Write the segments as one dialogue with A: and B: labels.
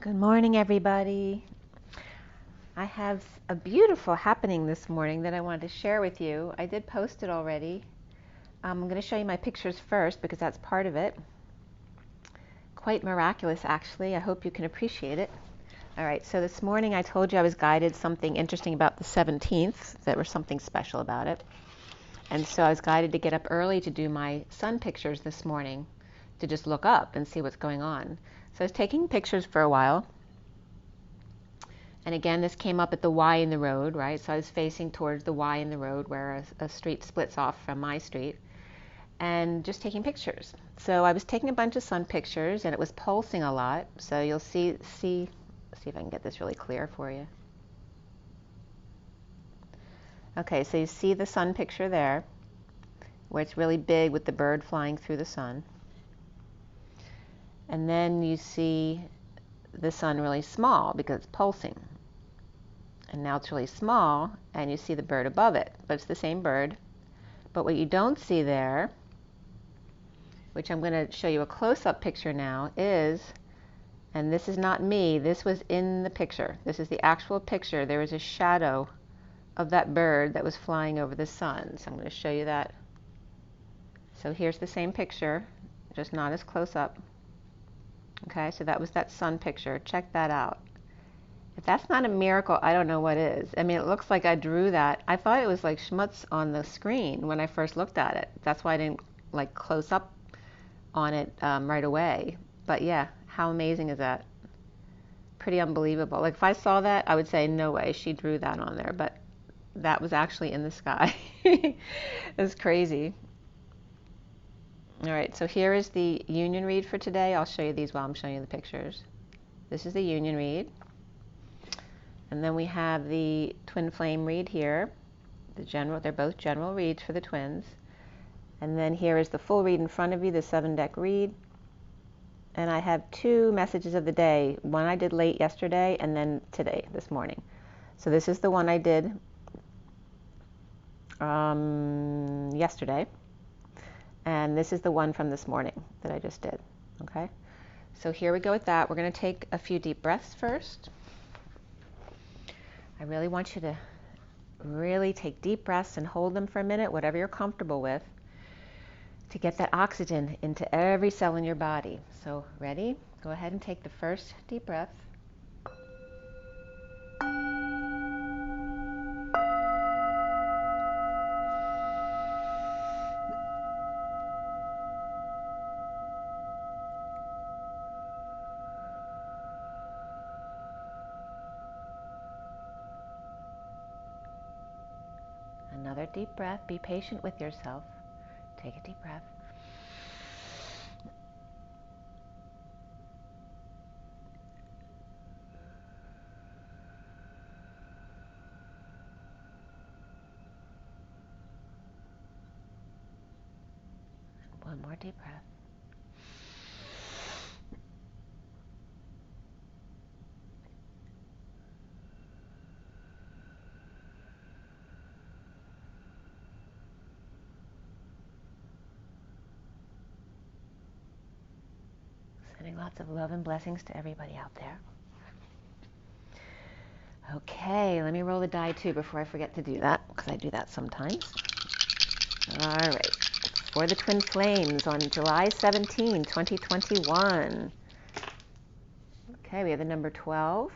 A: Good morning, everybody. I have a beautiful happening this morning that I wanted to share with you. I did post it already. I'm going to show you my pictures first because that's part of it. Quite miraculous, actually. I hope you can appreciate it. All right, so this morning I told you I was guided something interesting about the 17th. There was something special about it. And so I was guided to get up early to do my sun pictures this morning, to just look up and see what's going on. So I was taking pictures for a while. And again, this came up at the Y in the road, right? So I was facing towards the Y in the road where a street splits off from my street, and just taking pictures. So I was taking a bunch of sun pictures, and it was pulsing a lot. So you'll see if I can get this really clear for you. Okay, so you see the sun picture there, where it's really big with the bird flying through the sun. And then you see the sun really small because it's pulsing. And now it's really small, and you see the bird above it, but it's the same bird. But what you don't see there, which I'm going to show you a close-up picture now, is, and this is not me, this was in the picture. This is the actual picture. There was a shadow of that bird that was flying over the sun. So I'm going to show you that. So here's the same picture, just not as close up. Okay, so that was that sun picture. Check that out. If that's not a miracle, I don't know what is. I mean, it looks like I drew that. I thought it was like schmutz on the screen when I first looked at it. That's why I didn't like close up on it right away. But yeah, how amazing is that? Pretty unbelievable. Like if I saw that, I would say, no way, she drew that on there. But that was actually in the sky. It's crazy. All right, so here is the union read for today. I'll show you these while I'm showing you the pictures. This is the union read. And then we have the twin flame read here. They're both general reads for the twins. And then here is the full read in front of you, the 7-deck read. And I have 2 messages of the day. One I did late yesterday, and then today, this morning. So this is the one I did yesterday. And this is the one from this morning that I just did. Okay? So here we go with that. We're going to take a few deep breaths first. I really want you to really take deep breaths and hold them for a minute, whatever you're comfortable with, to get that oxygen into every cell in your body. So ready? Go ahead and take the first deep breath. Another deep breath. Be patient with yourself. Take a deep breath. One more deep breath. Sending lots of love and blessings to everybody out there. Okay, let me roll the die too before I forget to do that, because I do that sometimes. All right, for the twin flames on July 17, 2021. Okay, we have the number 12.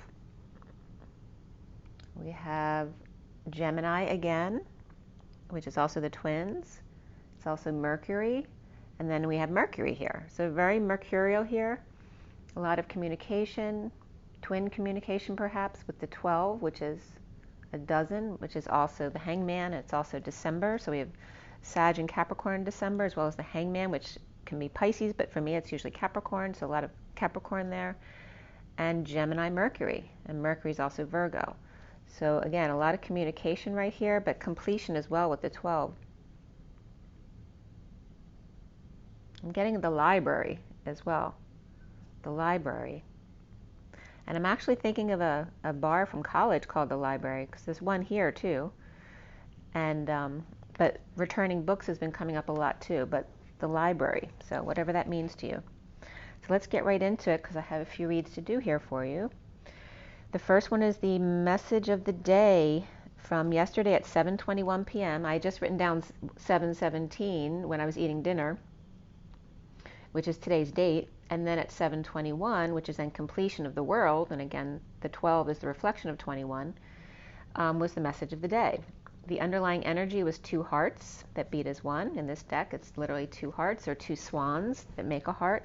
A: We have Gemini again, which is also the twins. It's also Mercury. And then we have Mercury here. So very mercurial here. A lot of communication, twin communication perhaps, with the 12, which is a dozen, which is also the Hangman. It's also December. So we have Sag and Capricorn in December, as well as the Hangman, which can be Pisces, but for me it's usually Capricorn, so a lot of Capricorn there. And Gemini Mercury. And Mercury is also Virgo. So again, a lot of communication right here, but completion as well with the 12. I'm getting the library as well. The library. And I'm actually thinking of a bar from college called the library, because there's one here too. And but returning books has been coming up a lot too, but the library, so whatever that means to you. So let's get right into it because I have a few reads to do here for you. The first one is the message of the day from yesterday at 7:21 p.m. I had just written down 7:17 when I was eating dinner, which is today's date, and then at 7:21, which is then completion of the world, and again, the 12 is the reflection of 21, was the message of the day. The underlying energy was 2 hearts that beat as 1. In this deck, it's literally 2 hearts or 2 swans that make a heart.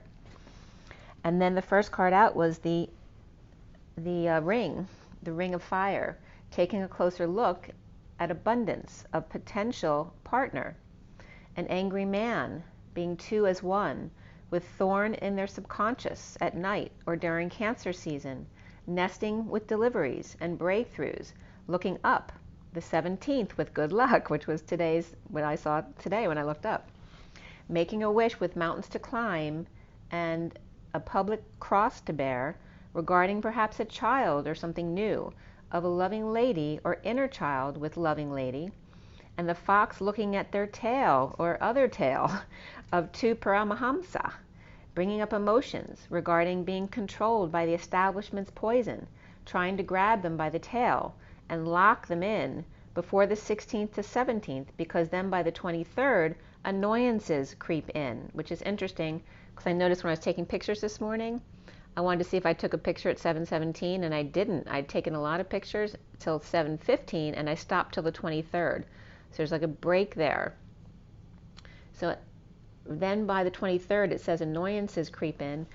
A: And then the first card out was the ring of fire, taking a closer look at abundance of potential partner. An angry man being 2 as 1, with thorn in their subconscious at night or during Cancer season, nesting with deliveries and breakthroughs, looking up, the 17th with good luck, which was what I saw today when I looked up, making a wish with mountains to climb and a public cross to bear, regarding perhaps a child or something new, of a loving lady or inner child with loving lady, and the fox looking at their tail or other tail of 2 Paramahamsa, bringing up emotions regarding being controlled by the establishment's poison, trying to grab them by the tail and lock them in before the 16th to 17th, because then by the 23rd, annoyances creep in, which is interesting because I noticed when I was taking pictures this morning, I wanted to see if I took a picture at 7:17, and I didn't. I'd taken a lot of pictures till 7:15, and I stopped till the 23rd. So there's like a break there. So then by the 23rd, it says annoyances creep in.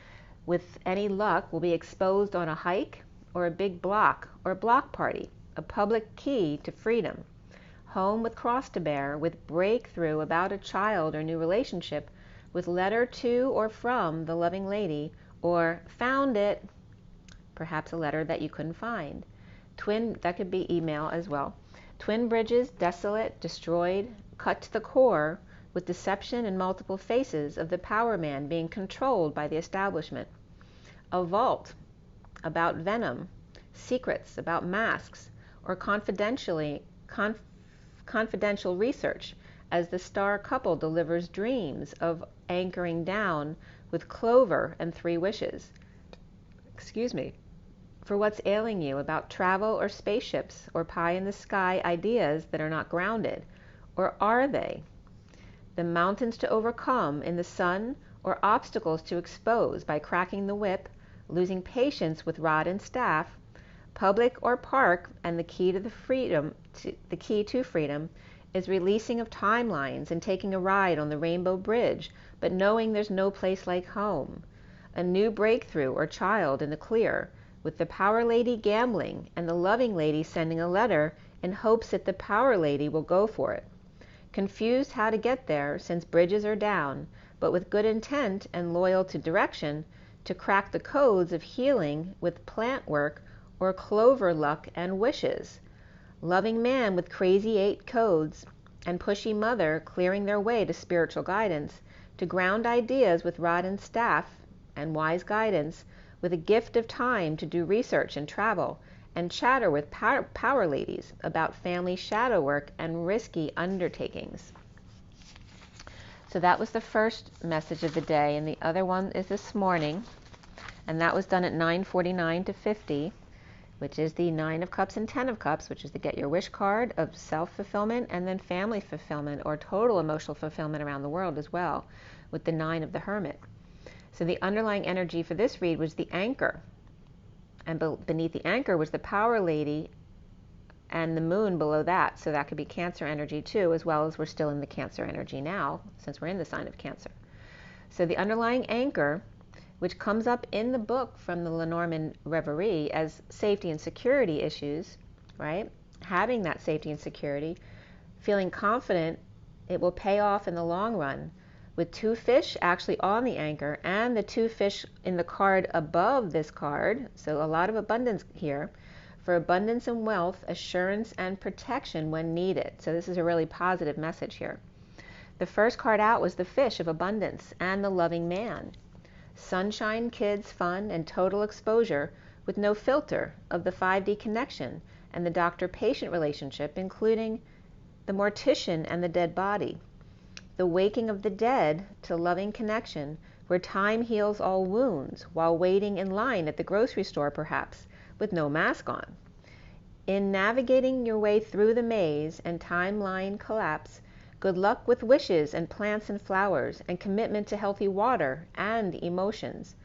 A: With any luck, will be exposed on a hike or a big block or block party, a public key to freedom. Home with cross to bear, with breakthrough about a child or new relationship, with letter to or from the loving lady, or found it, perhaps a letter that you couldn't find. That could be email as well. Twin bridges, desolate, destroyed, cut to the core, with deception and multiple faces of the power man being controlled by the establishment. A vault about venom, secrets about masks, or confidential research as the star couple delivers dreams of anchoring down with clover and 3 wishes. For what's ailing you about travel or spaceships or pie in the sky ideas that are not grounded, or are they? The mountains to overcome in the sun, or obstacles to expose by cracking the whip, losing patience with rod and staff, public or park, and the key to freedom is releasing of timelines and taking a ride on the Rainbow Bridge, but knowing there's no place like home. A new breakthrough or child in the clear, with the power lady gambling and the loving lady sending a letter in hopes that the power lady will go for it. Confused how to get there since bridges are down, but with good intent and loyal to direction, to crack the codes of healing with plant work or clover luck and wishes. Loving man with crazy 8 codes, and pushy mother clearing their way to spiritual guidance, to ground ideas with rod and staff and wise guidance, with a gift of time to do research and travel, and chatter with power ladies about family shadow work and risky undertakings. So that was the first message of the day, and the other one is this morning, and that was done at 9:49 to 50, which is the 9 of Cups and 10 of Cups, which is the Get Your Wish card of self-fulfillment and then family fulfillment or total emotional fulfillment around the world as well, with the 9 of the Hermit. So the underlying energy for this read was the anchor, and beneath the anchor was the power lady and the moon below that, so that could be Cancer energy too, as well as we're still in the Cancer energy now, since we're in the sign of Cancer. So the underlying anchor, which comes up in the book from the Lenormand Reverie as safety and security issues, right? Having that safety and security, feeling confident it will pay off in the long run, with 2 fish actually on the anchor and the 2 fish in the card above this card. So a lot of abundance here, for abundance and wealth, assurance and protection when needed. So this is a really positive message here. The first card out was the fish of abundance and the loving man. Sunshine, kids, fun, and total exposure with no filter of the 5D connection and the doctor-patient relationship, including the mortician and the dead body. the waking of the dead to loving connection, where time heals all wounds, while waiting in line at the grocery store perhaps, with no mask on. In navigating your way through the maze and timeline collapse, good luck with wishes and plants and flowers, and commitment to healthy water and emotions.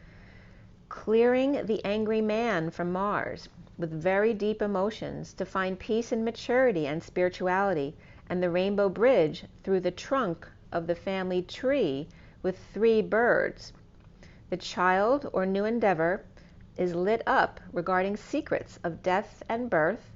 A: Clearing the angry man from Mars with very deep emotions to find peace and maturity and spirituality, and the rainbow bridge through the trunk of the family tree with 3 birds. The child or new endeavor is lit up regarding secrets of death and birth,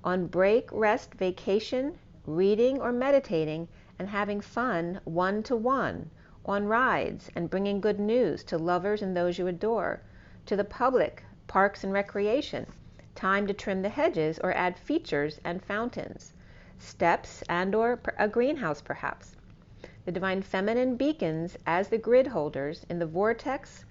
A: on break, rest, vacation, reading or meditating, and having fun one-to-one, on rides, and bringing good news to lovers and those you adore, to the public, parks and recreation, time to trim the hedges or add features and fountains, steps and or a greenhouse perhaps. The divine feminine beacons as the grid holders in the vortex,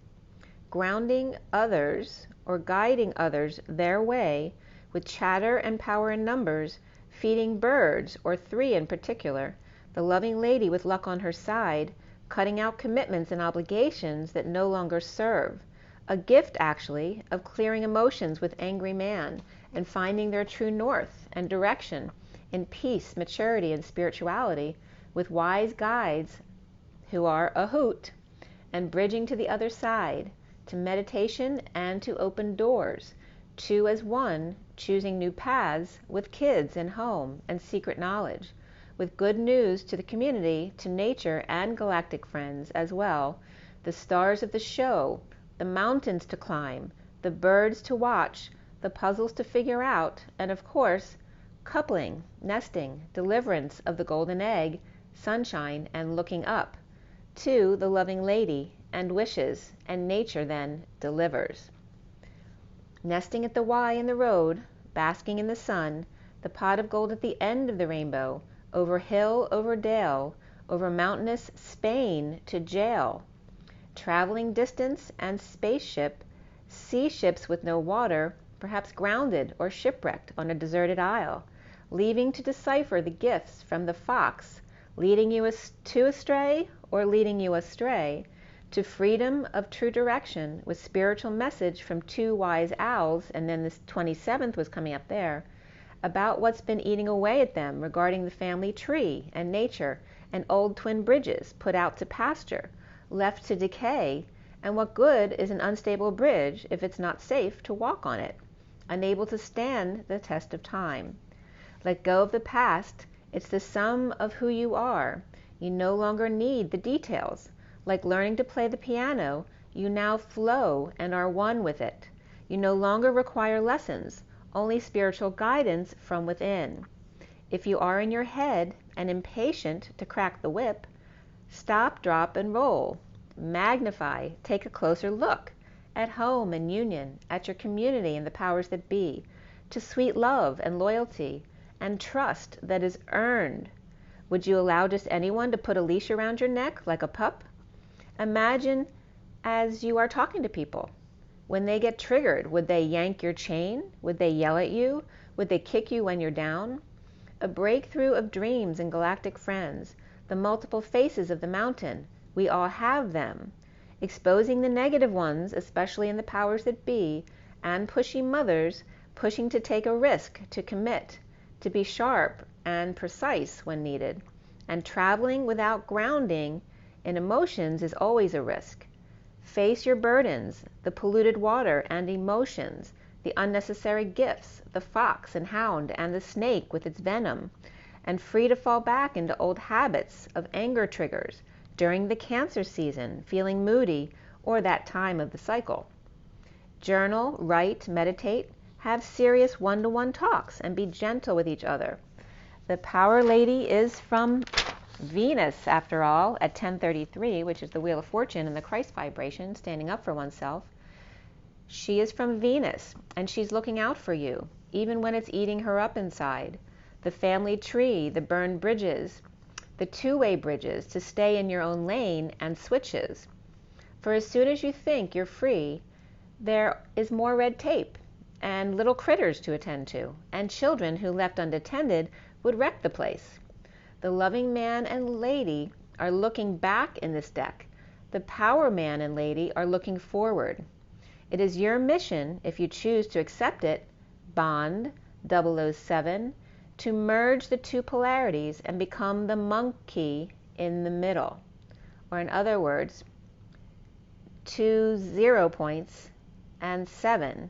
A: grounding others or guiding others their way with chatter and power in numbers, feeding birds, or 3 in particular, the loving lady with luck on her side, cutting out commitments and obligations that no longer serve. A gift, actually, of clearing emotions with angry man and finding their true north and direction in peace, maturity, and spirituality with wise guides who are a hoot, and bridging to the other side, to meditation and to open doors, 2 as one, choosing new paths with kids and home and secret knowledge, with good news to the community, to nature and galactic friends as well, the stars of the show, the mountains to climb, the birds to watch, the puzzles to figure out, and of course, coupling, nesting, deliverance of the golden egg, sunshine, and looking up, to the loving lady, and wishes, and nature then delivers. Nesting at the Y in the road, basking in the sun, the pot of gold at the end of the rainbow, over hill, over dale, over mountainous Spain to jail, traveling distance and spaceship, sea ships with no water, perhaps grounded or shipwrecked on a deserted isle, leaving to decipher the gifts from the fox, leading you to astray or leading you astray, to freedom of true direction with spiritual message from 2 wise owls, and then this 27th was coming up there, about what's been eating away at them regarding the family tree and nature and old twin bridges put out to pasture, left to decay, and what good is an unstable bridge if it's not safe to walk on it, unable to stand the test of time. Let go of the past. It's the sum of who you are. You no longer need the details. Like learning to play the piano, you now flow and are one with it. You no longer require lessons, only spiritual guidance from within. If you are in your head and impatient to crack the whip, stop, drop, and roll. Magnify, take a closer look, at home and union, at your community and the powers that be, to sweet love and loyalty, and trust that is earned. Would you allow just anyone to put a leash around your neck like a pup? Imagine as you are talking to people. When they get triggered, would they yank your chain? Would they yell at you? Would they kick you when you're down? A breakthrough of dreams and galactic friends, the multiple faces of the mountain. We all have them. Exposing the negative ones, especially in the powers that be, and pushy mothers, pushing to take a risk, to commit, to be sharp and precise when needed. And traveling without grounding in emotions is always a risk. Face your burdens, the polluted water and emotions, the unnecessary gifts, the fox and hound and the snake with its venom, and free to fall back into old habits of anger triggers during the Cancer season, feeling moody, or that time of the cycle. Journal, write, meditate, have serious one-to-one talks, and be gentle with each other. The Power Lady is from Venus, after all, at 1033, which is the Wheel of Fortune and the Christ vibration, standing up for oneself. She is from Venus, and she's looking out for you, even when it's eating her up inside. The family tree, the burned bridges, the two-way bridges to stay in your own lane, and switches. For as soon as you think you're free, there is more red tape, and little critters to attend to, and children who left unattended would wreck the place. The loving man and lady are looking back in this deck. The power man and lady are looking forward. It is your mission, if you choose to accept it, Bond 007, to merge the two polarities and become the monkey in the middle. Or in other words, 2 0 points and 7,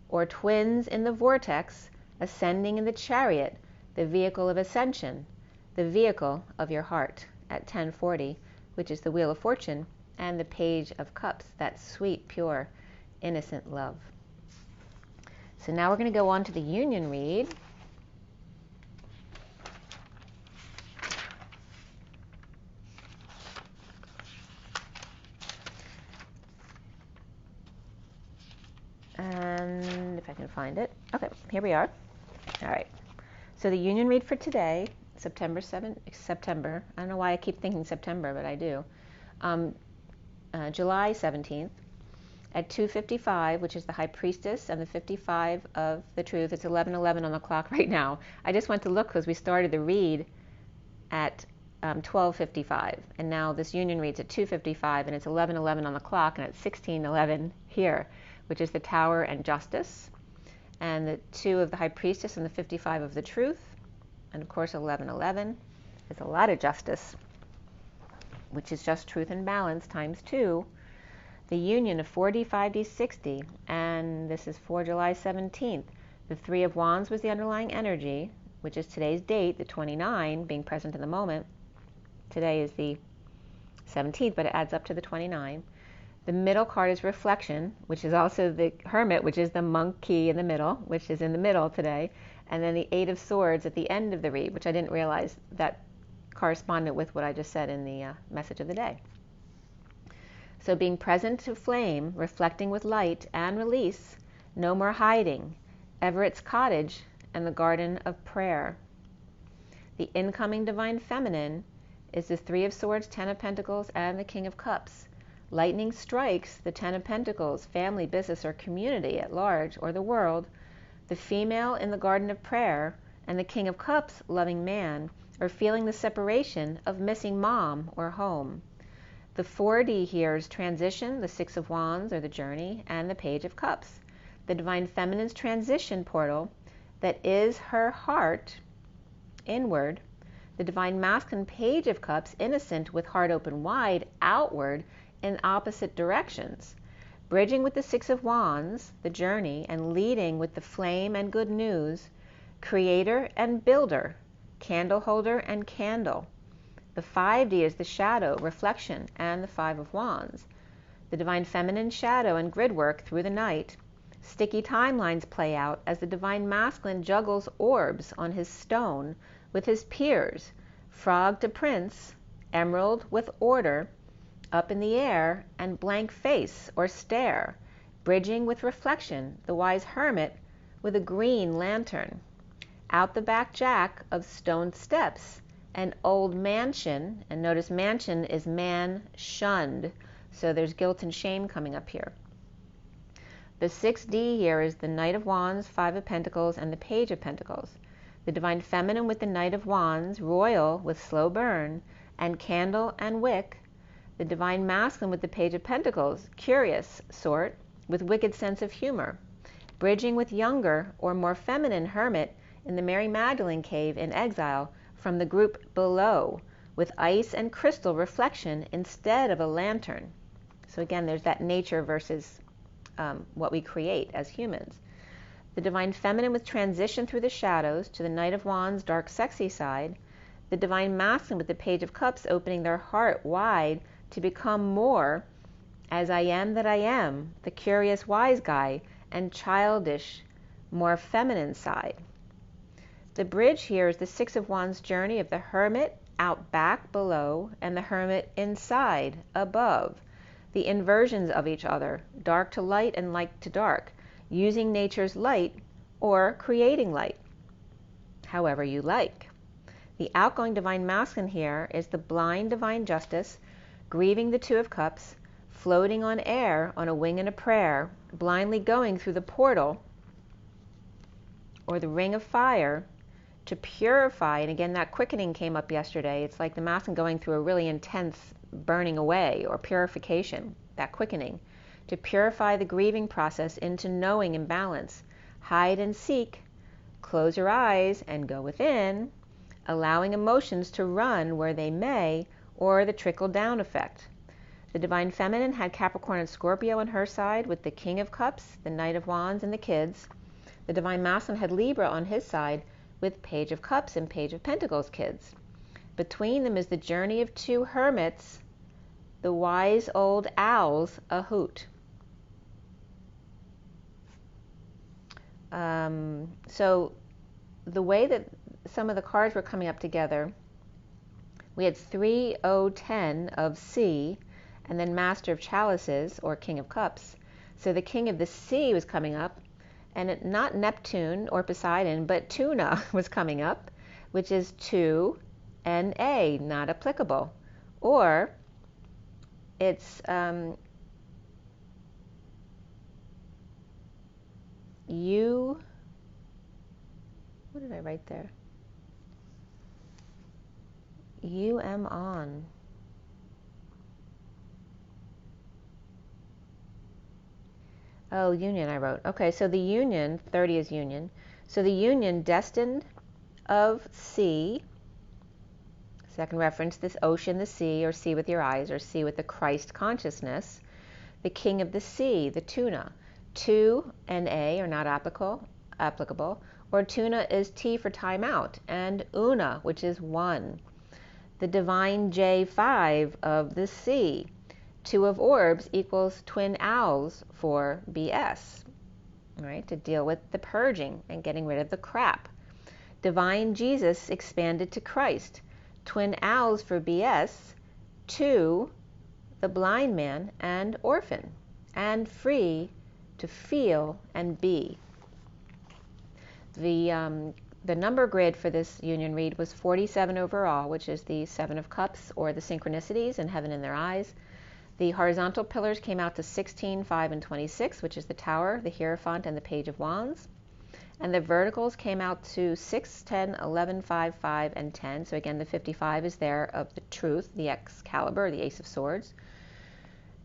A: or twins in the vortex, ascending in the chariot, the vehicle of ascension, the vehicle of your heart at 1040, which is the Wheel of Fortune, and the Page of Cups, that sweet, pure, innocent love. So now we're going to go on to the union read. And if I can find it. Okay, here we are. All right. So the union read for today, September. I don't know why I keep thinking September, but I do. July 17th at 2:55, which is the High Priestess and the 55 of the Truth. It's 11:11 on the clock right now. I just went to look because we started the read at 12:55, and now this union reads at 2:55, and it's 11:11 on the clock, and it's 16:11 here, which is the Tower and Justice, and the 2 of the High Priestess and the 55 of the Truth, and of course 11:11 is a lot of justice, which is just truth and balance times 2. The union of 4D, 5D, 6D, and this is for July 17th. The 3 of Wands was the underlying energy, which is today's date, the 29, being present in the moment. Today is the 17th, but it adds up to the 29. The middle card is reflection, which is also the Hermit, which is the monkey in the middle, which is in the middle today. And then the 8 of Swords at the end of the read, which I didn't realize that corresponded with what I just said in the message of the day. So being present to flame, reflecting with light and release, no more hiding, Everett's cottage and the garden of prayer. The incoming divine feminine is the 3 of Swords, 10 of Pentacles, and the King of Cups. Lightning strikes the 10 of Pentacles, family, business, or community at large, or the world. The female in the garden of prayer and the King of Cups, loving man, are feeling the separation of missing mom or home. The 4D here is transition, the 6 of Wands, or the journey, and the Page of Cups. The divine feminine's transition portal that is her heart inward. The divine masculine Page of Cups, innocent with heart open wide, outward in opposite directions. Bridging with the 6 of Wands, the journey, and leading with the flame and good news. Creator and builder, candle holder and candle. The 5D is the shadow, reflection, and the 5 of Wands. The divine feminine shadow and grid work through the night. Sticky timelines play out as the divine masculine juggles orbs on his stone with his peers. Frog to prince, emerald with order, up in the air, and blank face or stare. Bridging with reflection, the wise hermit with a green lantern. Out the back jack of stone steps, an old mansion, and notice mansion is man shunned, so there's guilt and shame coming up here. The 6D here is the Knight of Wands, 5 of Pentacles, and the Page of Pentacles. The divine feminine with the Knight of Wands, royal with slow burn, and candle and wick. The divine masculine with the Page of Pentacles, curious sort, with wicked sense of humor. Bridging with younger or more feminine hermit in the Mary Magdalene cave in exile from the group below, with ice and crystal reflection instead of a lantern. So again, there's that nature versus what we create as humans. The divine feminine with transition through the shadows to the Knight of Wands, dark sexy side. The divine masculine with the Page of Cups, opening their heart wide to become more as I am that I am, the curious wise guy, and childish, more feminine side. The bridge here is the 6 of Wands journey of the hermit out back below and the hermit inside above. The inversions of each other, dark to light and light to dark, using nature's light or creating light, however you like. The outgoing divine masculine here is the blind divine justice, grieving the 2 of Cups, floating on air on a wing and a prayer, blindly going through the portal or the ring of fire, to purify, and again, that quickening came up yesterday. It's like the masculine going through a really intense burning away or purification, that quickening, to purify the grieving process into knowing and balance. Hide and seek, close your eyes and go within, allowing emotions to run where they may, or the trickle-down effect. The Divine Feminine had Capricorn and Scorpio on her side with the King of Cups, the Knight of Wands, and the kids. The Divine Masculine had Libra on his side with Page of Cups and Page of Pentacles kids. Between them is the journey of two hermits, the wise old owls, a hoot. So the way that some of the cards were coming up together, we had 3-0-10 of Sea, and then Master of Chalices, or King of Cups. So the King of the Sea was coming up, and not Neptune or Poseidon, but Tuna was coming up, which is 2-NA, not applicable. Or it's what did I write there? On. Oh, union I wrote. Okay, so the union, 30 is union. So the union, destined of sea, second reference, this ocean, the sea, or see with your eyes, or see with the Christ consciousness. The King of the Sea, the Tuna. 2-NA are not applicable, or Tuna is T for time out, and Una, which is one. The Divine J5 of the Sea. 2 of Orbs equals twin owls for BS, right? To deal with the purging and getting rid of the crap. Divine Jesus expanded to Christ. Twin owls for BS. 2, the blind man and orphan, and free to feel and be. The number grid for this union read was 47 overall, which is the 7 of Cups, or the synchronicities and heaven in their eyes. The horizontal pillars came out to 16, 5, and 26, which is the Tower, the Hierophant, and the Page of Wands. And the verticals came out to 6, 10, 11, 5, 5, and 10. So again, the 55 is there of the Truth, the Excalibur, the Ace of Swords.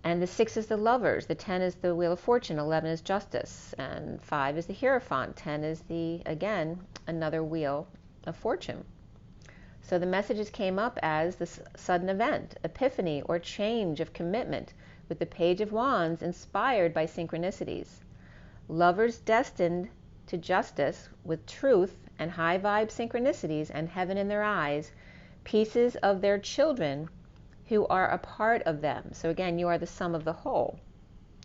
A: And the 6 is the Lovers, the 10 is the Wheel of Fortune, 11 is Justice, and 5 is the Hierophant, 10 is again, another Wheel of Fortune. So the messages came up as this sudden event, epiphany, or change of commitment, with the Page of Wands inspired by synchronicities. Lovers destined to justice with truth and high vibe synchronicities and heaven in their eyes, pieces of their children who are a part of them. So again, you are the sum of the whole,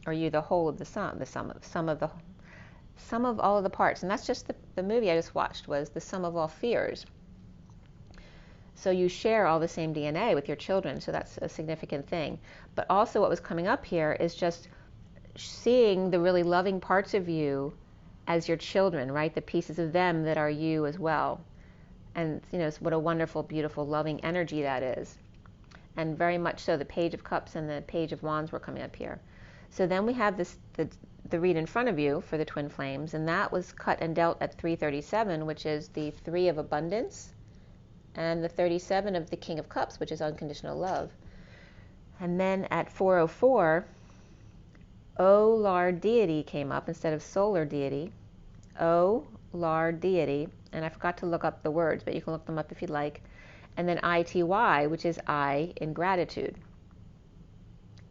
A: or you the whole of the sum, the sum of all of the parts. And that's just the movie I just watched, was the sum of all fears. So you share all the same DNA with your children, so that's a significant thing. But also what was coming up here is just seeing the really loving parts of you as your children, right? The pieces of them that are you as well. And what a wonderful, beautiful, loving energy that is. And very much so, the Page of Cups and the Page of Wands were coming up here. So then we have the read in front of you for the twin flames, and that was cut and dealt at 337, which is the 3 of abundance, and the 37 of the King of Cups, which is unconditional love. And then at 404, O Lord Deity came up instead of Solar Deity. O Lord Deity, and I forgot to look up the words, but you can look them up if you'd like. And then ITY, which is I in gratitude.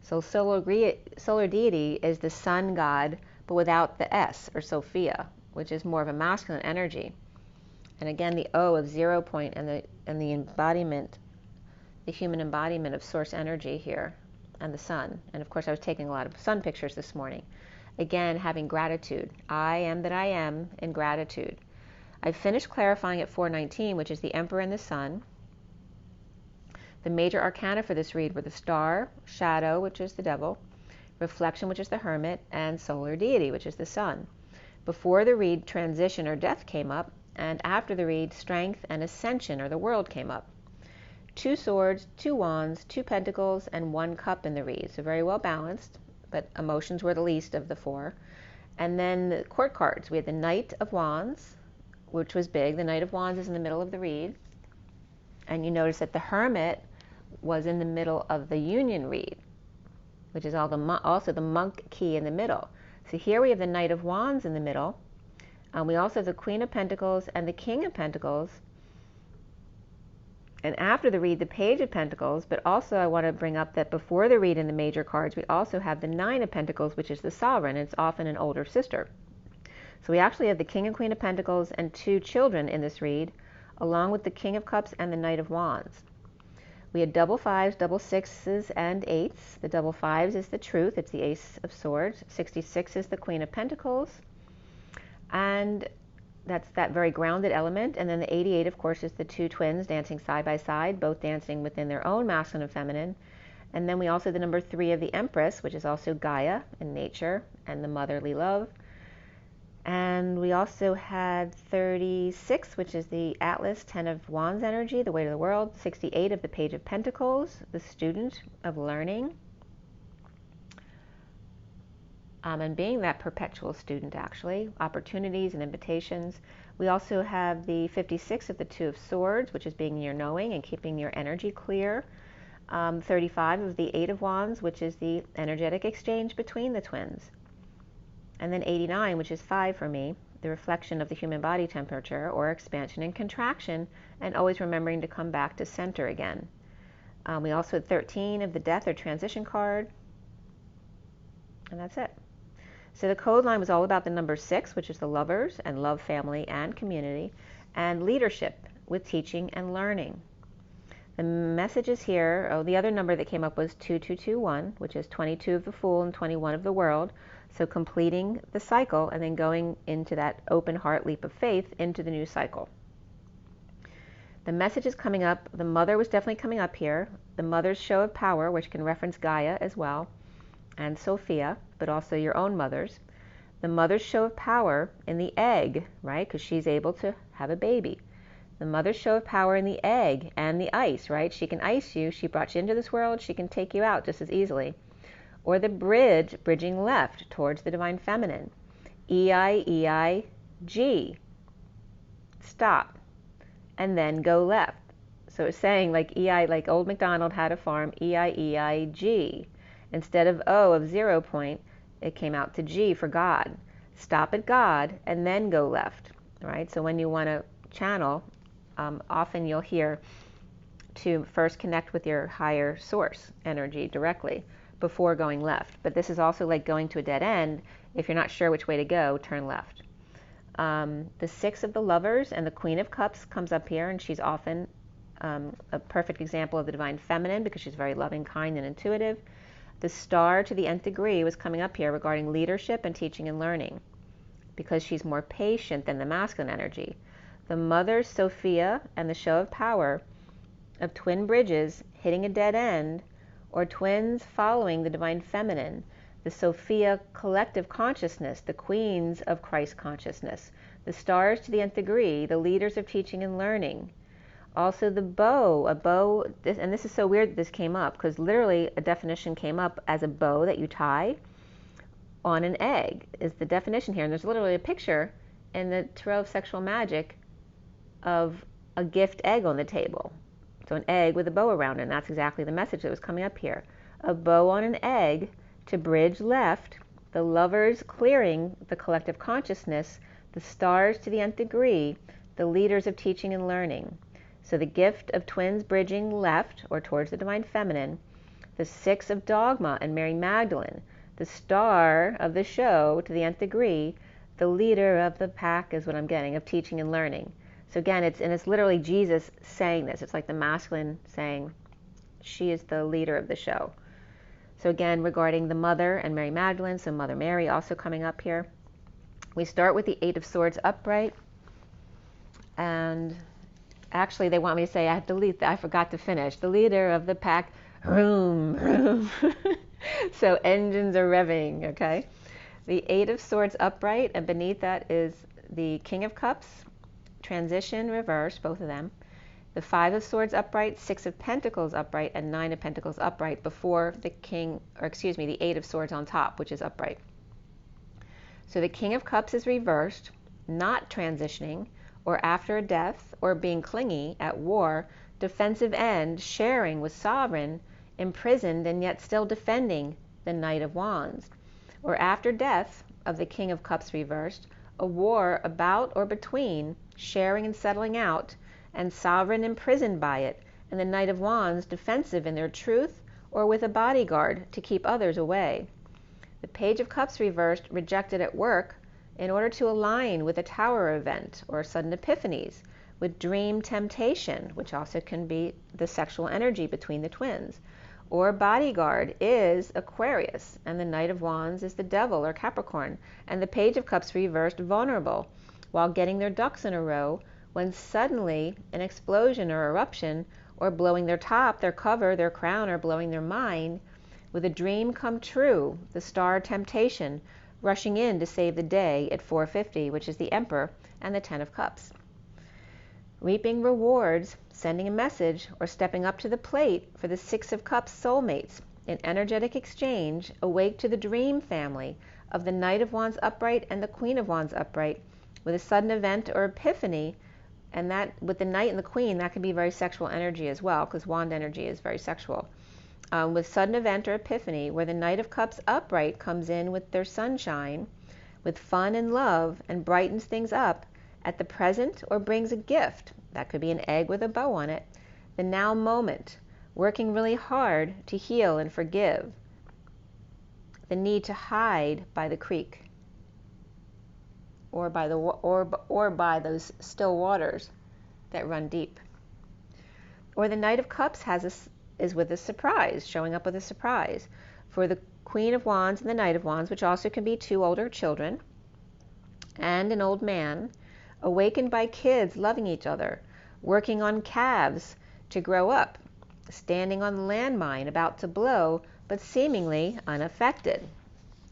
A: So solar deity is the sun god, but without the S, or Sophia, which is more of a masculine energy. And again, the O of 0 point and the embodiment, the human embodiment of source energy here, and the sun. And of course, I was taking a lot of sun pictures this morning. Again, having gratitude. I am that I am in gratitude. I finished clarifying at 419, which is the Emperor and the Sun. The major arcana for this read were the Star, Shadow, which is the Devil, Reflection, which is the Hermit, and Solar Deity, which is the Sun. Before the read, Transition or Death came up, and after the read, Strength and Ascension or the World came up. 2 swords, 2 wands, 2 pentacles, and 1 cup in the read. So very well balanced, but emotions were the least of the 4. And then the court cards. We had the Knight of Wands which was big. The Knight of Wands is in the middle of the reed. And you notice that the Hermit was in the middle of the Union reed, which is also the monk key in the middle. So here we have the Knight of Wands in the middle. We also have the Queen of Pentacles and the King of Pentacles. And after the read, the Page of Pentacles. But also I want to bring up that before the read in the major cards, we also have the Nine of Pentacles, which is the Sovereign. It's often an older sister. So we actually have the King and Queen of Pentacles and two children in this read, along with the King of Cups and the Knight of Wands. We had double fives, double sixes, and eights. The double fives is the Truth. It's the Ace of Swords. 66 is the Queen of Pentacles. And that's that very grounded element. And then the 88, of course, is the two twins dancing side by side, both dancing within their own masculine and feminine. And then we also have the number 3 of the Empress, which is also Gaia in nature and the motherly love. And we also had 36, which is the Atlas, 10 of Wands energy, the weight of the world. 68 of the Page of Pentacles, the student of learning. And being that perpetual student, actually, opportunities and invitations. We also have the 56 of the Two of Swords, which is being your knowing and keeping your energy clear. 35 of the Eight of Wands, which is the energetic exchange between the twins. And then 89, which is 5 for me, the reflection of the human body temperature, or expansion and contraction, and always remembering to come back to center again. We also had 13 of the Death or Transition card. And that's it. So the code line was all about the number 6, which is the Lovers and love, family, and community, and leadership with teaching and learning. The messages here, the other number that came up was 2221, which is 22 of the Fool and 21 of the World. So completing the cycle and then going into that open heart leap of faith into the new cycle. The message is coming up. The Mother was definitely coming up here. The Mother's show of power, which can reference Gaia as well, and Sophia, but also your own mothers. The Mother's show of power in the egg, right? Because she's able to have a baby. The Mother's show of power in the egg and the ice, right? She can ice you. She brought you into this world. She can take you out just as easily. Or the bridge, bridging left towards the Divine Feminine. E-I-E-I-G. Stop. And then go left. So it's saying like E-I, like old MacDonald had a farm, E-I-E-I-G. Instead of O of 0 point, it came out to G for God. Stop at God and then go left, right? So when you want to channel, often you'll hear to first connect with your higher source energy directly before going left. But this is also like going to a dead end. If you're not sure which way to go, turn left. The 6 of the Lovers and the Queen of Cups comes up here, and she's often a perfect example of the Divine Feminine because she's very loving, kind, and intuitive. The Star to the nth degree was coming up here regarding leadership and teaching and learning because she's more patient than the masculine energy. The Mother, Sophia, and the show of power of twin bridges hitting a dead end, or twins following the Divine Feminine. The Sophia collective consciousness, the queens of Christ consciousness. The Stars to the nth degree, the leaders of teaching and learning. Also the bow, and this is so weird that this came up because literally a definition came up as a bow that you tie on an egg is the definition here. And there's literally a picture in the Tarot of Sexual Magic of a gift egg on the table. So an egg with a bow around it, and that's exactly the message that was coming up here. A bow on an egg to bridge left, the Lovers clearing the collective consciousness, the Stars to the nth degree, the leaders of teaching and learning. So the gift of twins bridging left, or towards the Divine Feminine, the 6 of Dogma and Mary Magdalene, the Star of the show to the nth degree, the leader of the pack is what I'm getting, of teaching and learning. So again, it's literally Jesus saying this. It's like the masculine saying, she is the leader of the show. So again, regarding the Mother and Mary Magdalene, so Mother Mary also coming up here. We start with the 8 of Swords upright. And actually, they want me to say, I forgot to finish. The leader of the pack, vroom. So engines are revving, okay? The 8 of Swords upright, and beneath that is the King of Cups, transition, reverse, both of them. The 5 of Swords upright, 6 of Pentacles upright, and 9 of Pentacles upright before the the 8 of Swords on top, which is upright. So the King of Cups is reversed, not transitioning, or after a death, or being clingy, at war, defensive end, sharing with sovereign, imprisoned and yet still defending, the Knight of Wands. Or after death of the King of Cups reversed, a war about or between, sharing and settling out, and sovereign imprisoned by it, and the Knight of Wands defensive in their truth, or with a bodyguard to keep others away. The Page of Cups reversed, rejected at work in order to align with a tower event or sudden epiphanies, with dream temptation, which also can be the sexual energy between the twins. Or bodyguard is Aquarius, and the Knight of Wands is the Devil or Capricorn, and the Page of Cups reversed vulnerable, while getting their ducks in a row, when suddenly an explosion or eruption, or blowing their top, their cover, their crown, or blowing their mind, with a dream come true, the star temptation, rushing in to save the day at 4:50, which is the Emperor, and the Ten of Cups. Reaping rewards, sending a message, or stepping up to the plate for the Six of Cups soulmates, in energetic exchange, awake to the dream family of the Knight of Wands upright and the Queen of Wands upright, with a sudden event or epiphany. And that, with the Knight and the Queen, that can be very sexual energy as well, because Wand energy is very sexual. With sudden event or epiphany, where the Knight of Cups upright comes in with their sunshine, with fun and love, and brightens things up at the present, or brings a gift, that could be an egg with a bow on it, the now moment, working really hard to heal and forgive, the need to hide by the creek, or by those still waters that run deep. Or the Knight of Cups is with a surprise, showing up with a surprise for the Queen of Wands and the Knight of Wands, which also can be two older children and an old man, awakened by kids loving each other, working on calves to grow up, standing on the landmine about to blow, but seemingly unaffected.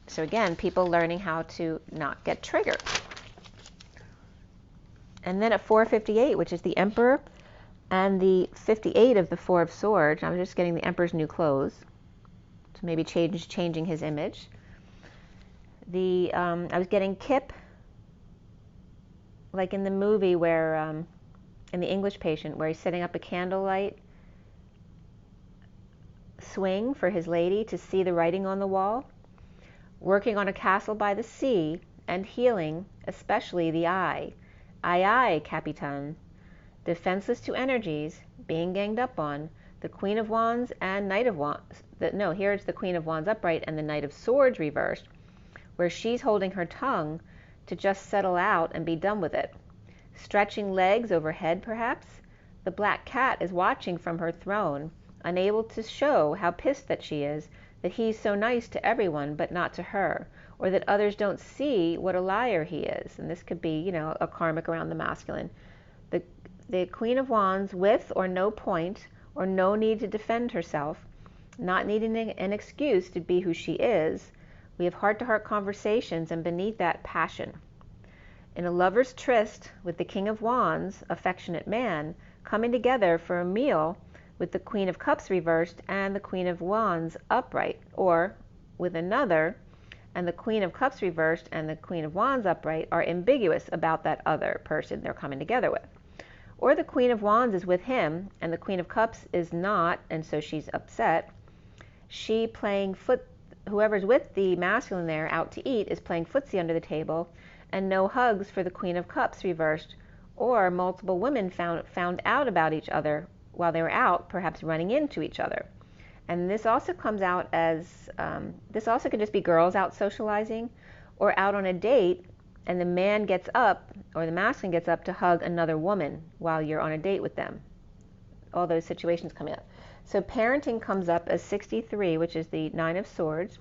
A: So again, people learning how to not get triggered. And then at 4:58, which is the Emperor, and the 58 of the Four of Swords, I'm just getting the Emperor's new clothes, so maybe changing his image. I was getting Kip, like in the movie where, in The English Patient, where he's setting up a candlelight swing for his lady to see the writing on the wall, working on a castle by the sea, and healing, especially the eye. Aye, aye, Capitan. Defenseless to energies, being ganged up on, the Queen of Wands and Knight of Wands. Here it's the Queen of Wands upright and the Knight of Swords reversed, where she's holding her tongue to just settle out and be done with it. Stretching legs overhead, perhaps. The black cat is watching from her throne, unable to show how pissed that she is, that he's so nice to everyone but not to her, or that others don't see what a liar he is. And this could be, a karmic around the masculine. The Queen of Wands with or no point, or no need to defend herself, not needing an excuse to be who she is. We have heart-to-heart conversations, and beneath that, passion. In a lover's tryst with the King of Wands, affectionate man, coming together for a meal with the Queen of Cups reversed and the Queen of Wands upright, or with another, and the Queen of Cups reversed and the Queen of Wands upright are ambiguous about that other person they're coming together with. Or the Queen of Wands is with him and the Queen of Cups is not, and so she's upset. She playing whoever's with the masculine there out to eat is playing footsie under the table, and no hugs for the Queen of Cups reversed. Or multiple women found out about each other while they were out, perhaps running into each other. And this also comes out as, this also could just be girls out socializing, or out on a date, and the man gets up, or the masculine gets up to hug another woman while you're on a date with them. All those situations come up. So parenting comes up as 63, which is the Nine of Swords.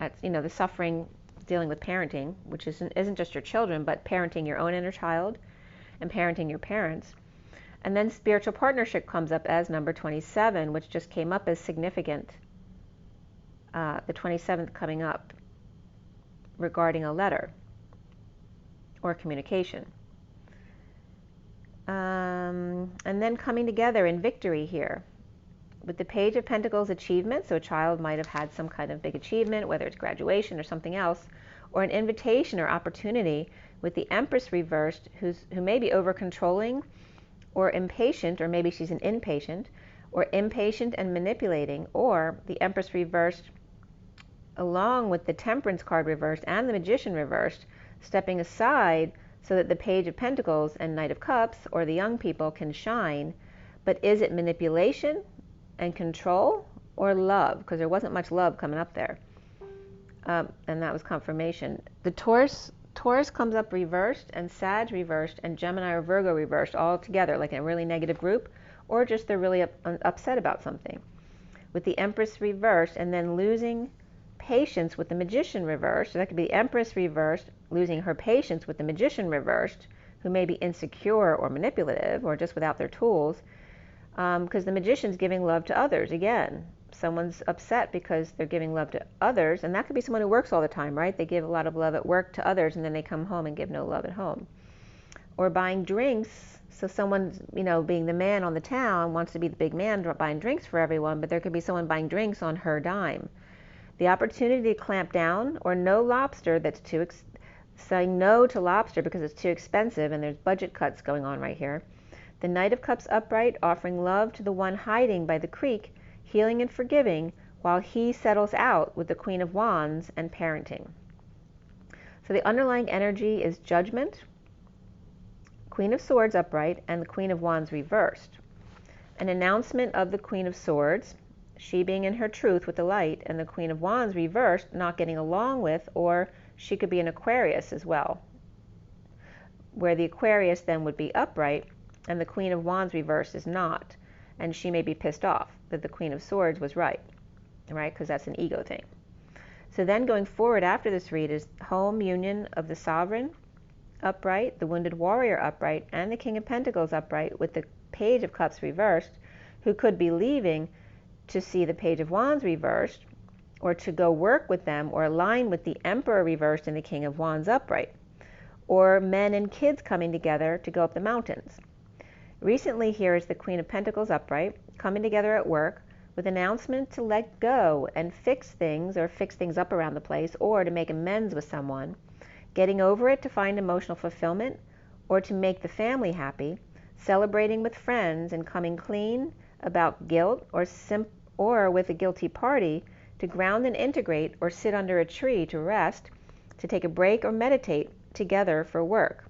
A: That's, the suffering dealing with parenting, which isn't just your children, but parenting your own inner child and parenting your parents. And then spiritual partnership comes up as number 27, which just came up as significant. The 27th coming up regarding a letter or communication. And then coming together in victory here with the Page of Pentacles achievement. So a child might have had some kind of big achievement, whether it's graduation or something else, or an invitation or opportunity with the Empress reversed, who may be over-controlling or impatient, or maybe she's an impatient, or impatient and manipulating, or the Empress reversed along with the Temperance card reversed and the Magician reversed, stepping aside so that the Page of Pentacles and Knight of Cups, or the young people, can shine. But is it manipulation and control, or love? Because there wasn't much love coming up there. And that was confirmation. The Taurus comes up reversed, and Sag reversed, and Gemini or Virgo reversed, all together, like in a really negative group, or just they're really upset about something. With the Empress reversed, and then losing patience with the Magician reversed. So that could be the Empress reversed, losing her patience with the Magician reversed, who may be insecure or manipulative, or just without their tools, because the Magician's giving love to others. Again, someone's upset because they're giving love to others, and that could be someone who works all the time, right? They give a lot of love at work to others, and then they come home and give no love at home. Or buying drinks. So someone's, being the man on the town, wants to be the big man buying drinks for everyone, but there could be someone buying drinks on her dime. The opportunity to clamp down, or no lobster that's saying no to lobster because it's too expensive, and there's budget cuts going on right here. The Knight of Cups upright, offering love to the one hiding by the creek, healing and forgiving, while he settles out with the Queen of Wands and parenting. So the underlying energy is Judgment, Queen of Swords upright, and the Queen of Wands reversed. An announcement of the Queen of Swords, she being in her truth with the light, and the Queen of Wands reversed, not getting along with, or she could be an Aquarius as well, where the Aquarius then would be upright, and the Queen of Wands reversed is not, and she may be pissed off that the Queen of Swords was right, because that's an ego thing. So then going forward after this read is home union of the Sovereign upright, the Wounded Warrior upright, and the King of Pentacles upright, with the Page of Cups reversed, who could be leaving to see the Page of Wands reversed, or to go work with them or align with the Emperor reversed and the King of Wands upright, or men and kids coming together to go up the mountains. Recently here is the Queen of Pentacles upright, coming together at work with announcement to let go and fix things, or fix things up around the place, or to make amends with someone, getting over it to find emotional fulfillment, or to make the family happy, celebrating with friends, and coming clean about guilt, or with a guilty party, to ground and integrate, or sit under a tree to rest, to take a break or meditate together for work.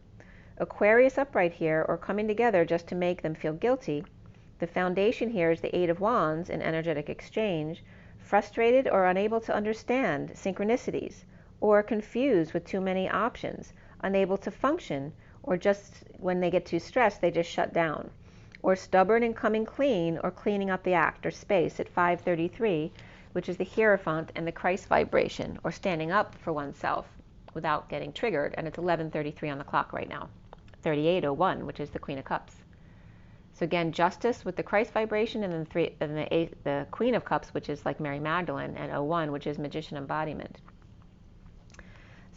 A: Aquarius upright here, or coming together just to make them feel guilty. The foundation here is the Eight of Wands in energetic exchange, frustrated or unable to understand synchronicities, or confused with too many options, unable to function, or just when they get too stressed, they just shut down. Or stubborn and coming clean, or cleaning up the act or space at 533, which is the Hierophant and the Christ vibration, or standing up for oneself without getting triggered, and it's 11:33 on the clock right now. 3801, which is the Queen of Cups. So again, Justice with the Christ vibration, and then the Queen of Cups, which is like Mary Magdalene, and 01, which is Magician embodiment.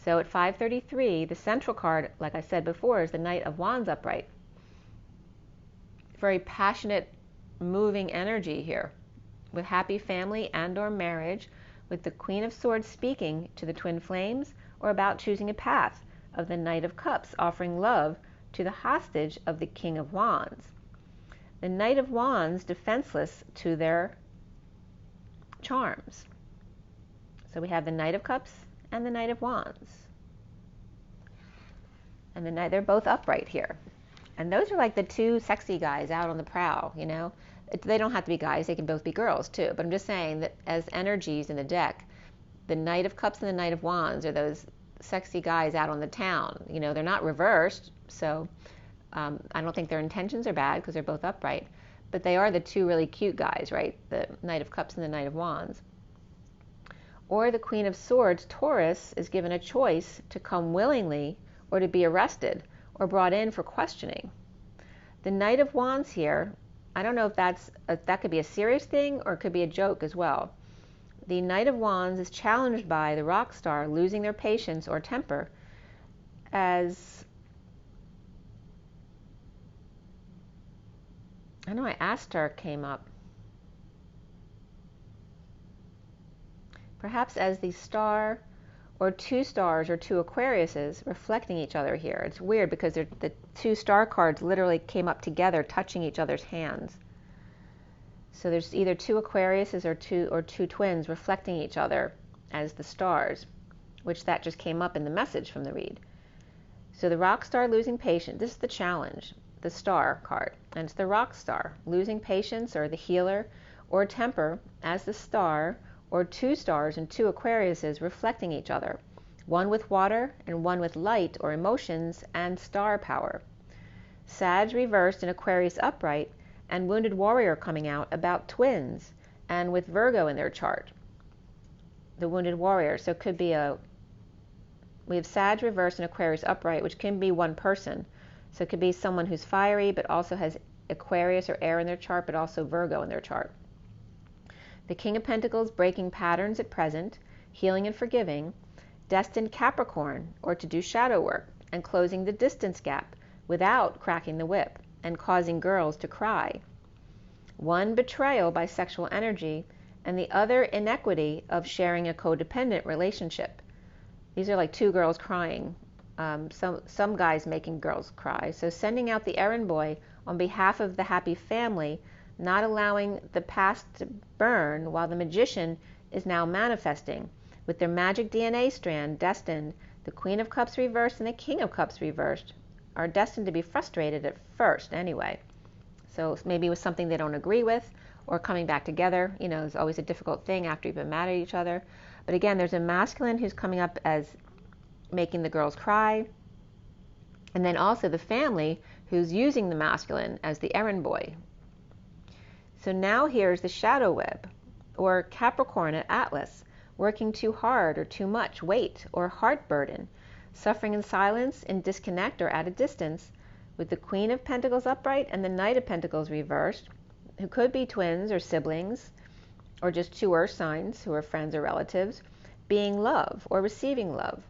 A: So at 533, the central card, like I said before, is the Knight of Wands upright. Very passionate, moving energy here, with happy family and or marriage, with the Queen of Swords speaking to the twin flames, or about choosing a path, of the Knight of Cups offering love to the hostage of the King of Wands. The Knight of Wands defenseless to their charms. So we have the Knight of Cups and the Knight of Wands. And they're both upright here. And those are like the two sexy guys out on the prowl, They don't have to be guys, they can both be girls too. But I'm just saying that as energies in the deck, the Knight of Cups and the Knight of Wands are those sexy guys out on the town. They're not reversed, so I don't think their intentions are bad because they're both upright. But they are the two really cute guys, right? The Knight of Cups and the Knight of Wands. Or the Queen of Swords, Taurus, is given a choice to come willingly or to be arrested or brought in for questioning. The Knight of Wands here, I don't know if that could be a serious thing or it could be a joke as well. The Knight of Wands is challenged by the rock star losing their patience or temper, as I know Astar came up. Perhaps as the star or 2 stars or 2 Aquariuses reflecting each other here. It's weird because the 2 star cards literally came up together, touching each other's hands. So there's either 2 Aquariuses or two twins reflecting each other as the stars, which that just came up in the message from the read. So the rock star losing patience, this is the challenge, the star card, and it's the rock star losing patience, or the healer, or temper as the star, or 2 stars and 2 Aquariuses reflecting each other, one with water and one with light or emotions and star power. Sag reversed in Aquarius upright, and wounded warrior coming out about twins, and with Virgo in their chart, the wounded warrior. So it could be we have Sag reversed in Aquarius upright, which can be one person. So it could be someone who's fiery but also has Aquarius or air in their chart, but also Virgo in their chart. The King of Pentacles breaking patterns at present, healing and forgiving, destined Capricorn, or to do shadow work and closing the distance gap without cracking the whip and causing girls to cry. One betrayal by sexual energy, and the other inequity of sharing a codependent relationship. These are like 2 girls crying, some guys making girls cry. So sending out the errand boy on behalf of the happy family, not allowing the past to burn, while the magician is now manifesting with their magic DNA strand destined. The Queen of Cups reversed and the King of Cups reversed are destined to be frustrated at first anyway. So maybe with something they don't agree with, or coming back together. You know, it's always a difficult thing after you've been mad at each other. But again, there's a masculine who's coming up as making the girls cry, and then also the family who's using the masculine as the errand boy. So now here's the shadow web, or Capricorn at Atlas, working too hard or too much weight or heart burden, suffering in silence, in disconnect or at a distance, with the Queen of Pentacles upright and the Knight of Pentacles reversed, who could be twins or siblings, or just 2 earth signs who are friends or relatives, being love or receiving love,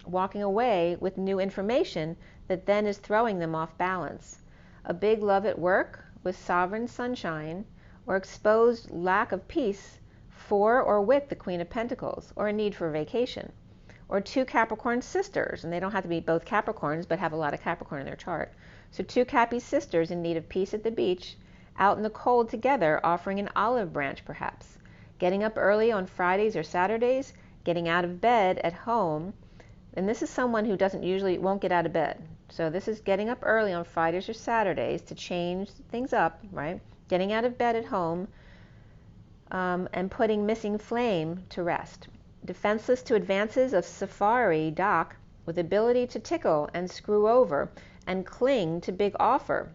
A: walking away with new information that then is throwing them off balance. A big love at work with sovereign sunshine, or exposed lack of peace for or with the Queen of Pentacles, or a need for vacation. Or 2 Capricorn sisters, and they don't have to be both Capricorns, but have a lot of Capricorn in their chart. So 2 Cappy sisters in need of peace at the beach, out in the cold together, offering an olive branch perhaps. Getting up early on Fridays or Saturdays, getting out of bed at home. And this is someone who won't get out of bed. So this is getting up early on Fridays or Saturdays to change things up, right? Getting out of bed at home, and putting missing flame to rest. Defenseless to advances of safari dock, with ability to tickle and screw over and cling to big offer.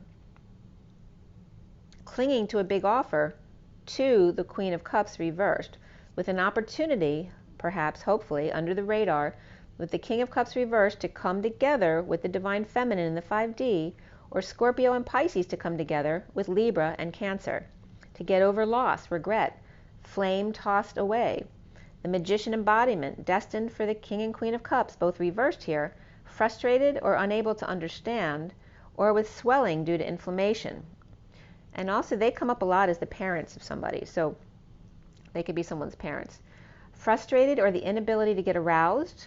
A: Clinging to a big offer to the Queen of Cups reversed, with an opportunity, perhaps, hopefully, under the radar, with the King of Cups reversed to come together with the Divine Feminine in the 5D, or Scorpio and Pisces to come together with Libra and Cancer, to get over loss, regret, flame tossed away. The Magician embodiment, destined for the King and Queen of Cups, both reversed here, frustrated or unable to understand, or with swelling due to inflammation. And also they come up a lot as the parents of somebody, so they could be someone's parents. Frustrated or the inability to get aroused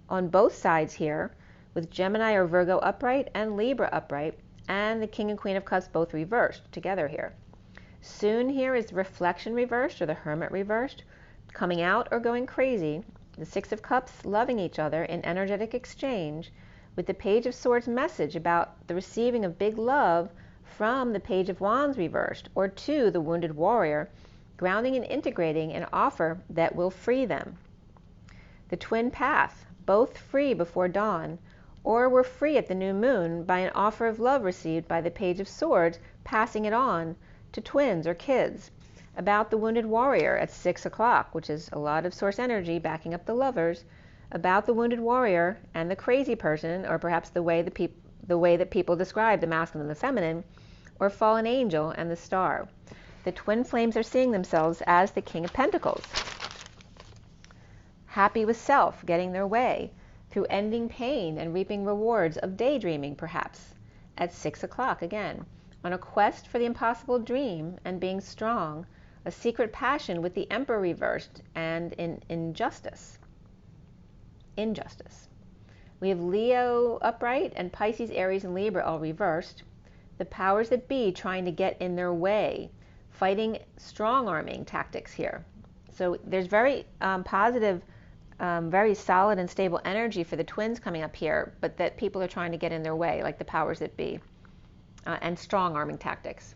A: on both sides here, with Gemini or Virgo upright and Libra upright, and the King and Queen of Cups both reversed together here. Soon here is reflection reversed, or the Hermit reversed, coming out or going crazy. The 6 of Cups loving each other in energetic exchange, with the Page of Swords message about the receiving of big love from the Page of Wands reversed, or to the wounded warrior, grounding and integrating an offer that will free them. The twin path, both free before dawn, or were free at the new moon by an offer of love received by the Page of Swords, passing it on to twins or kids. About the wounded warrior at 6 o'clock, which is a lot of source energy backing up the lovers, about the wounded warrior and the crazy person, or perhaps the way that people describe the masculine and the feminine, or fallen angel and the star. The twin flames are seeing themselves as the King of Pentacles, happy with self, getting their way, through ending pain and reaping rewards of daydreaming perhaps, at 6 o'clock again, on a quest for the impossible dream and being strong, a secret passion with the Emperor reversed and in injustice. injustice. We have Leo upright and Pisces, Aries, and Libra all reversed. The powers that be trying to get in their way, fighting strong-arming tactics here. So there's very positive, very solid and stable energy for the twins coming up here, but that people are trying to get in their way, like the powers that be, and strong-arming tactics.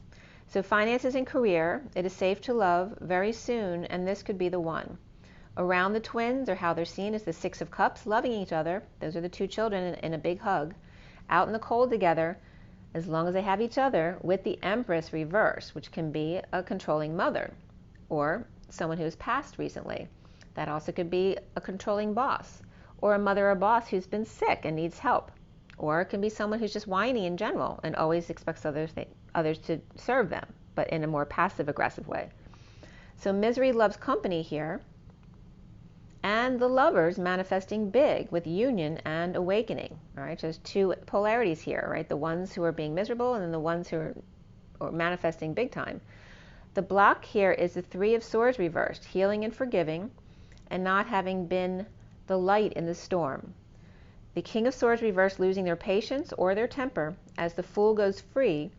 A: So finances and career, it is safe to love very soon, and this could be the one. Around the twins, or how they're seen, is the Six of Cups, loving each other. Those are the two children in a big hug. Out in the cold together, as long as they have each other, with the Empress reverse, which can be a controlling mother or someone who's passed recently. That also could be a controlling boss, or a mother or boss who's been sick and needs help. Or it can be someone who's just whiny in general and always expects others to serve them, but in a more passive-aggressive way. So misery loves company here, and the lovers manifesting big with union and awakening. All right, so there's two polarities here, right? The ones who are being miserable and then the ones who are manifesting big time. The block here is the Three of Swords reversed, healing and forgiving, and not having been the light in the storm. The King of Swords reversed, losing their patience or their temper as the Fool goes free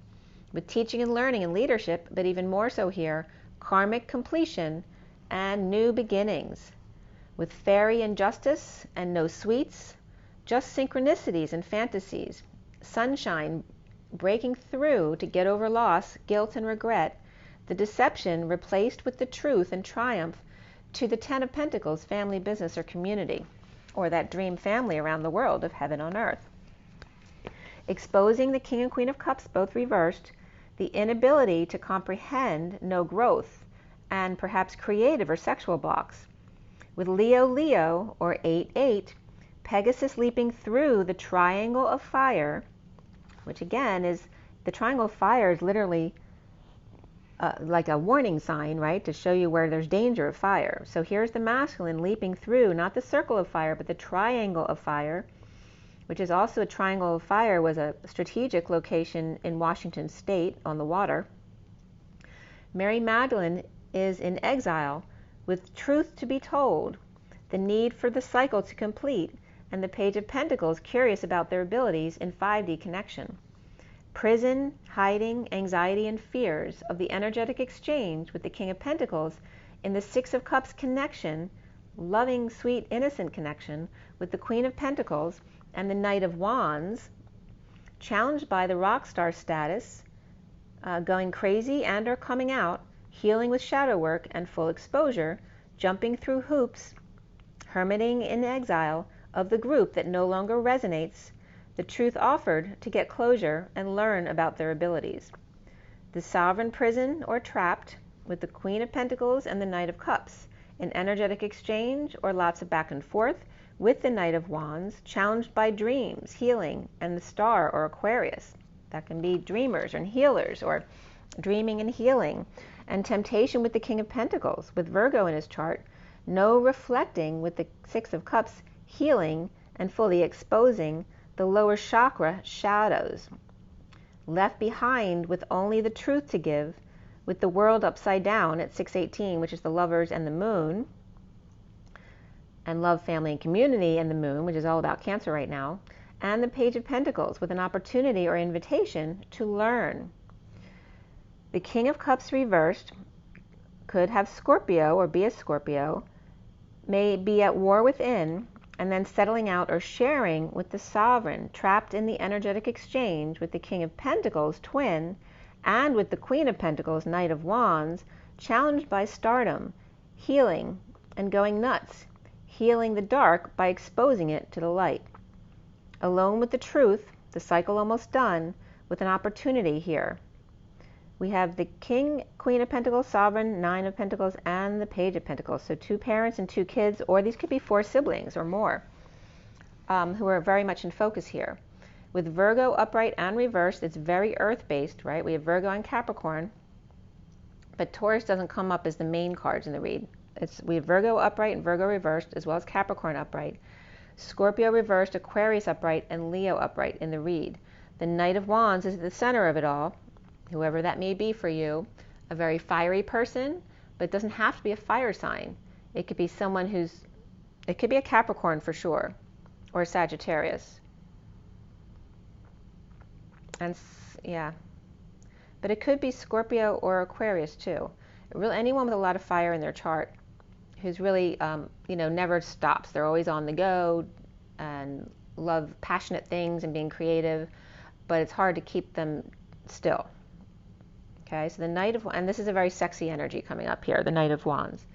A: with teaching and learning and leadership, but even more so here, karmic completion and new beginnings. With fairy and justice and no sweets, just synchronicities and fantasies, sunshine breaking through to get over loss, guilt and regret, the deception replaced with the truth and triumph to the Ten of Pentacles, family, business, or community, or that dream family around the world of heaven on earth. Exposing the King and Queen of Cups, both reversed, the inability to comprehend no growth, and perhaps creative or sexual blocks. With Leo, or 8-8, Pegasus leaping through the triangle of fire, which again is, the triangle of fire is literally like a warning sign, right, to show you where there's danger of fire. So here's the masculine leaping through, not the circle of fire, but the triangle of fire, which is also a triangle of fire, was a strategic location in Washington State on the water. Mary Magdalene is in exile, with truth to be told, the need for the cycle to complete, and the Page of Pentacles curious about their abilities in 5D connection. Prison, hiding, anxiety, and fears of the energetic exchange with the King of Pentacles in the Six of Cups connection, loving, sweet, innocent connection with the Queen of Pentacles and the Knight of Wands, challenged by the rock star status, going crazy and or coming out, healing with shadow work and full exposure, jumping through hoops, hermiting in exile of the group that no longer resonates, the truth offered to get closure and learn about their abilities. The sovereign prison or trapped with the Queen of Pentacles and the Knight of Cups, in energetic exchange or lots of back and forth with the Knight of Wands, challenged by dreams, healing, and the Star or Aquarius. That can be dreamers and healers, or dreaming and healing, and temptation with the King of Pentacles, with Virgo in his chart, no reflecting with the Six of Cups, healing and fully exposing the lower chakra shadows, left behind with only the truth to give, with the world upside down at 618, which is the lovers and the moon, and love, family, and community, and the moon, which is all about Cancer right now, and the Page of Pentacles with an opportunity or invitation to learn. The King of Cups reversed could have Scorpio or be a Scorpio, may be at war within, and then settling out or sharing with the Sovereign, trapped in the energetic exchange with the King of Pentacles, twin, and with the Queen of Pentacles, Knight of Wands, challenged by stardom, healing, and going nuts, healing the dark by exposing it to the light. Alone with the truth, the cycle almost done, with an opportunity here. We have the King, Queen of Pentacles, Sovereign, Nine of Pentacles, and the Page of Pentacles. So 2 parents and 2 kids, or these could be 4 siblings or more, who are very much in focus here. With Virgo upright and reversed, it's very earth-based, right? We have Virgo and Capricorn, but Taurus doesn't come up as the main cards in the read. We have Virgo upright and Virgo reversed, as well as Capricorn upright. Scorpio reversed, Aquarius upright, and Leo upright in the read. The Knight of Wands is at the center of it all, whoever that may be for you, a very fiery person, but it doesn't have to be a fire sign. It could be someone who's It could be a Capricorn for sure, or a Sagittarius. And yeah, but it could be Scorpio or Aquarius too. Really, anyone with a lot of fire in their chart, who's really, never stops. They're always on the go and love passionate things and being creative, but it's hard to keep them still. Okay, so the Knight of Wands, and this is a very sexy energy coming up here, the Knight of Wands.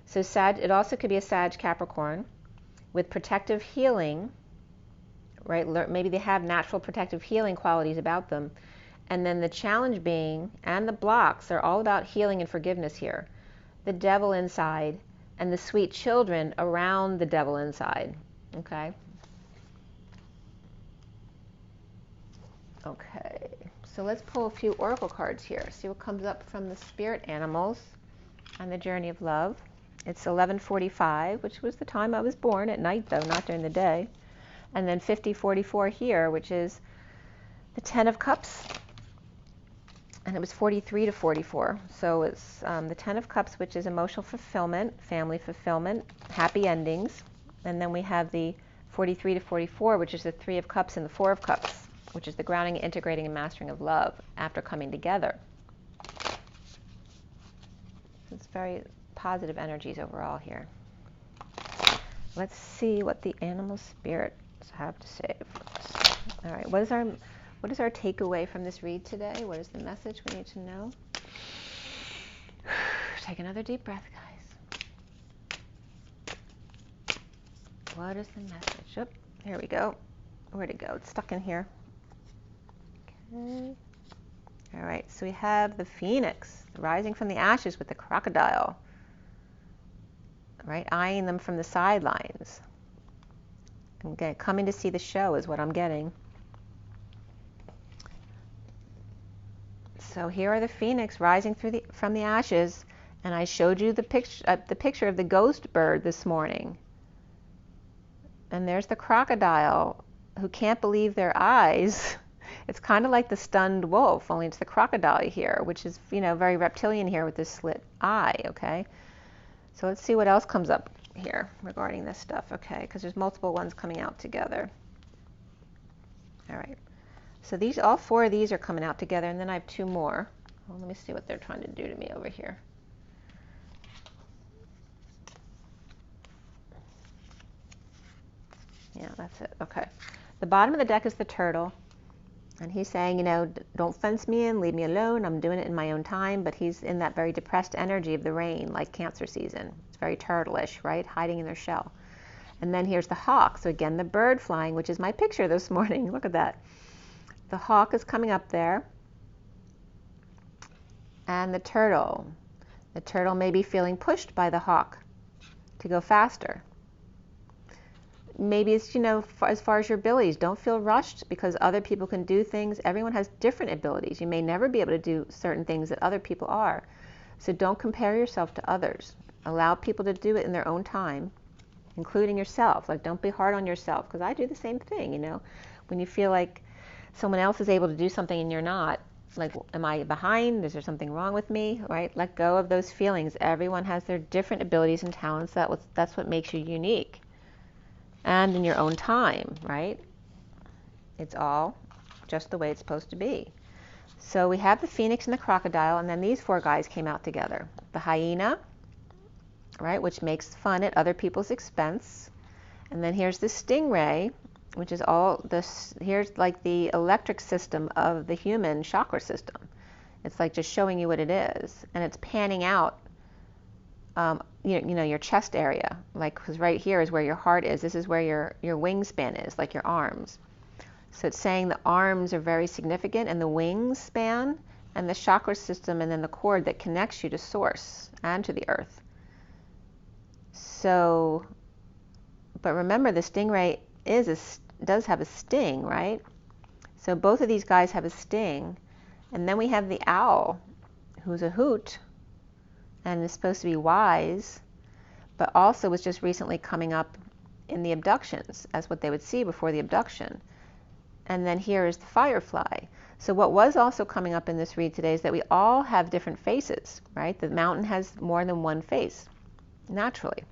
A: So it also could be a Sag Capricorn with protective healing, right? Maybe they have natural protective healing qualities about them. And then the challenge being, and the blocks are all about healing and forgiveness here. The devil inside and the sweet children around the devil inside. Okay? Okay, so let's pull a few oracle cards here. See what comes up from the spirit animals on the journey of love. It's 11:45, which was the time I was born, at night though, not during the day. And then 50:44 here, which is the 10 of Cups. And it was 43 to 44. So it's the 10 of Cups, which is emotional fulfillment, family fulfillment, happy endings. And then we have the 43 to 44, which is the 3 of Cups and the 4 of Cups, which is the grounding, integrating, and mastering of love after coming together. It's very positive energies overall here. Let's see what the animal spirits have to say for us. All right, what is our takeaway from this read today? What is the message we need to know? Take another deep breath, guys. What is the message? Oh, here we go. Where'd it go? It's stuck in here. Okay. All right, so we have the Phoenix rising from the ashes with the crocodile, right? Eyeing them from the sidelines. Okay, coming to see the show is what I'm getting. So here are the Phoenix rising from the ashes, and I showed you the picture of the ghost bird this morning. And there's the crocodile who can't believe their eyes. It's kind of like the stunned wolf, only it's the crocodile here, which is, very reptilian here with this slit eye, okay? So let's see what else comes up here regarding this stuff, okay? Because there's multiple ones coming out together. All right. So all 4 of these are coming out together, and then I have 2 more. Well, let me see what they're trying to do to me over here. Yeah, that's it. Okay. The bottom of the deck is the turtle. And he's saying, don't fence me in, leave me alone. I'm doing it in my own time. But he's in that very depressed energy of the rain, like Cancer season. It's very turtle-ish, right? Hiding in their shell. And then here's the hawk. So again, the bird flying, which is my picture this morning. Look at that. The hawk is coming up there. And the turtle. The turtle may be feeling pushed by the hawk to go faster. Maybe it's, as far as your abilities, don't feel rushed because other people can do things. Everyone has different abilities. You may never be able to do certain things that other people are. So don't compare yourself to others. Allow people to do it in their own time, including yourself. Like, don't be hard on yourself, because I do the same thing, When you feel like someone else is able to do something and you're not, like, am I behind? Is there something wrong with me? Right? Let go of those feelings. Everyone has their different abilities and talents. That's what makes you unique. And in your own time, right? It's all just the way it's supposed to be. So we have the Phoenix and the crocodile, and then these 4 guys came out together. The hyena, right, which makes fun at other people's expense. And then here's the stingray, which is here's like the electric system of the human chakra system. It's like just showing you what it is. And it's panning out your chest area, like, because right here is where your heart is. This is where your wingspan is, like your arms. So it's saying the arms are very significant, and the wingspan, and the chakra system, and then the cord that connects you to source and to the earth. So, but remember, the stingray does have a sting, right? So both of these guys have a sting. And then we have the owl, who's a hoot, and is supposed to be wise, but also was just recently coming up in the abductions as what they would see before the abduction. And then here is the firefly. So what was also coming up in this read today is that we all have different faces, right? The mountain has more than one face, naturally.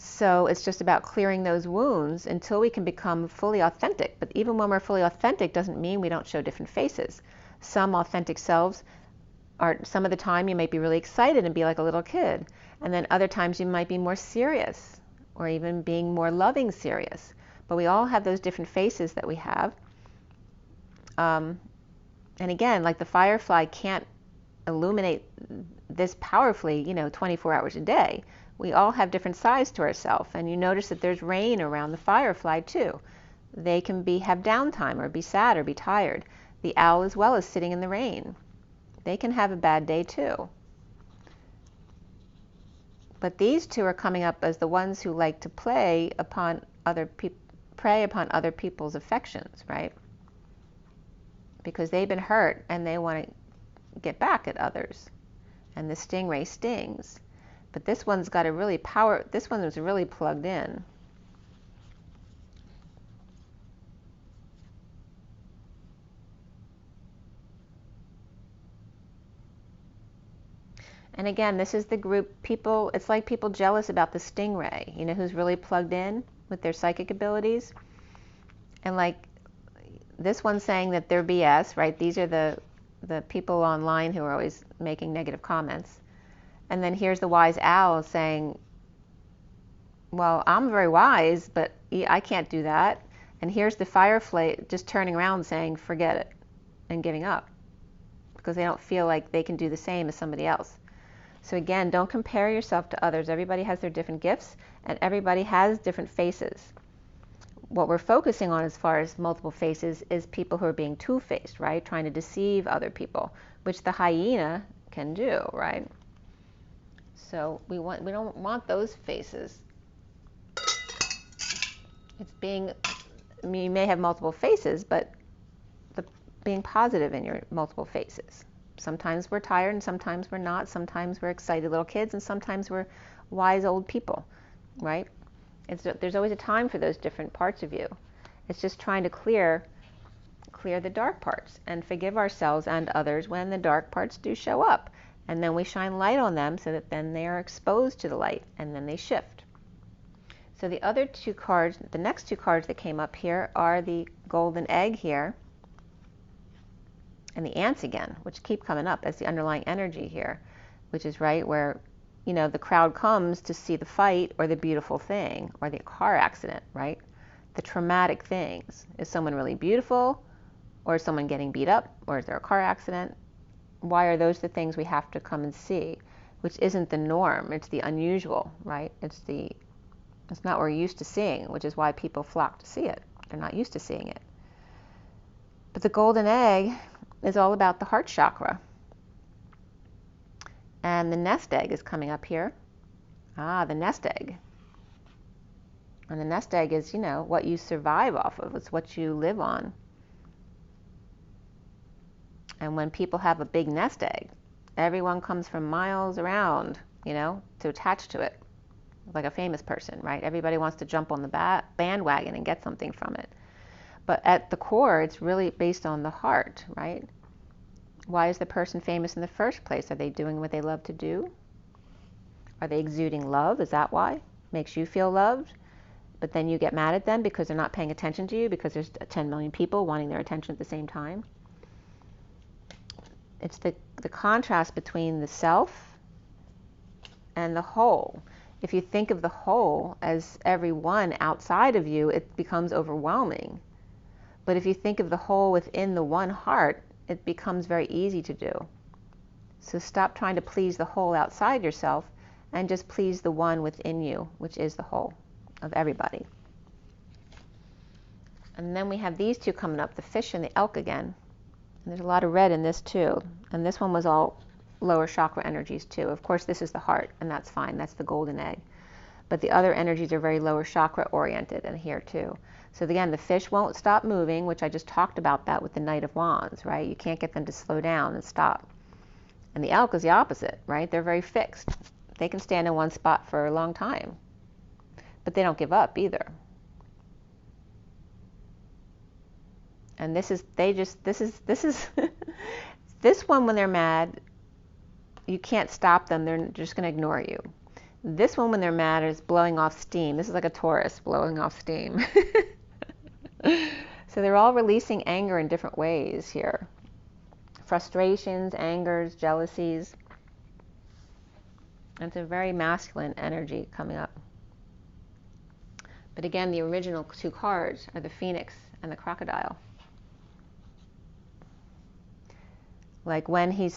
A: So it's just about clearing those wounds until we can become fully authentic. But even when we're fully authentic doesn't mean we don't show different faces. Some authentic selves are, some of the time you might be really excited and be like a little kid. And then other times you might be more serious or even being more loving serious. But we all have those different faces that we have. And again, like the firefly can't illuminate this powerfully, 24 hours a day. We all have different sides to ourselves, and you notice that there's rain around the firefly too. They can have downtime or be sad or be tired. The owl as well is sitting in the rain. They can have a bad day too. But these two are coming up as the ones who like to prey upon other people's affections, right? Because they've been hurt and they want to get back at others. And the stingray stings. But this one's got a really this one was really plugged in. And again, this is the group people, it's like people jealous about the stingray, who's really plugged in with their psychic abilities. And like this one's saying that they're BS, right? These are the people online who are always making negative comments. And then here's the wise owl saying, well, I'm very wise, but I can't do that. And here's the firefly just turning around saying, forget it, and giving up. Because they don't feel like they can do the same as somebody else. So again, don't compare yourself to others. Everybody has their different gifts, and everybody has different faces. What we're focusing on as far as multiple faces is people who are being two-faced, right? Trying to deceive other people, which the hyena can do, right? So we don't want those faces. You may have multiple faces, but being positive in your multiple faces. Sometimes we're tired and sometimes we're not. Sometimes we're excited little kids and sometimes we're wise old people, right? There's always a time for those different parts of you. It's just trying to clear the dark parts and forgive ourselves and others when the dark parts do show up. And then we shine light on them so that then they are exposed to the light and then they shift. So the other two cards, the next two cards that came up here are the golden egg here and the ants again, which keep coming up as the underlying energy here, which is right where, the crowd comes to see the fight or the beautiful thing or the car accident, right? The traumatic things. Is someone really beautiful, or is someone getting beat up, or is there a car accident? Why are those the things we have to come and see? Which isn't the norm. It's the unusual, right? It's not what we're used to seeing, which is why people flock to see it. They're not used to seeing it. But the golden egg is all about the heart chakra. And the nest egg is coming up here. The nest egg. And the nest egg is, what you survive off of. It's what you live on. And when people have a big nest egg, everyone comes from miles around, to attach to it. Like a famous person, right? Everybody wants to jump on the bandwagon and get something from it. But at the core, it's really based on the heart, right? Why is the person famous in the first place? Are they doing what they love to do? Are they exuding love? Is that why? Makes you feel loved? But then you get mad at them because they're not paying attention to you because there's 10 million people wanting their attention at the same time. It's the contrast between the self and the whole. If you think of the whole as everyone outside of you, it becomes overwhelming. But if you think of the whole within the one heart, it becomes very easy to do. So stop trying to please the whole outside yourself and just please the one within you, which is the whole of everybody. And then we have these two coming up, the fish and the elk again. And there's a lot of red in this too. And this one was all lower chakra energies too. Of course, this is the heart, and that's fine. That's the golden egg. But the other energies are very lower chakra oriented, and here too. So again, the fish won't stop moving, which I just talked about that with the Knight of Wands, right? You can't get them to slow down and stop. And the elk is the opposite, right? They're very fixed. They can stand in one spot for a long time, but they don't give up either. And this one, when they're mad, you can't stop them. They're just going to ignore you. This one, when they're mad, is blowing off steam. This is like a Taurus blowing off steam. So they're all releasing anger in different ways here. Frustrations, angers, jealousies. It's a very masculine energy coming up. But again, the original two cards are the Phoenix and the Crocodile. Like when he's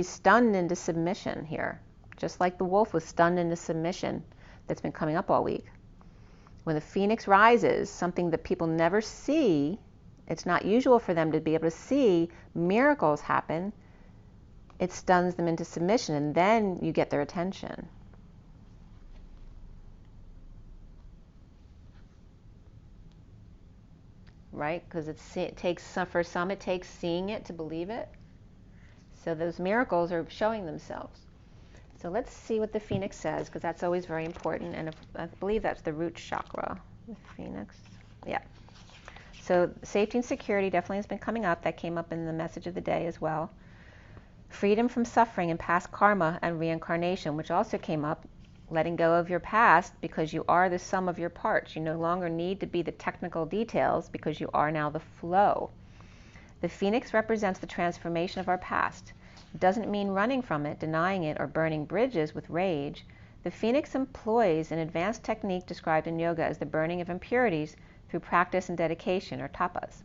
A: stunned into submission here, just like the wolf was stunned into submission that's been coming up all week. When the Phoenix rises, something that people never see, it's not usual for them to be able to see miracles happen, it stuns them into submission, and then you get their attention. Right? Because it takes for some, it takes seeing it to believe it. So those miracles are showing themselves. So let's see what the Phoenix says, because that's always very important. And I believe that's the root chakra, the Phoenix. Yeah. So safety and security definitely has been coming up. That came up in the message of the day as well. Freedom from suffering and past karma and reincarnation, which also came up. Letting go of your past because you are the sum of your parts. You no longer need to be the technical details because you are now the flow. The Phoenix represents the transformation of our past. It doesn't mean running from it, denying it, or burning bridges with rage. The Phoenix employs an advanced technique described in yoga as the burning of impurities through practice and dedication, or tapas.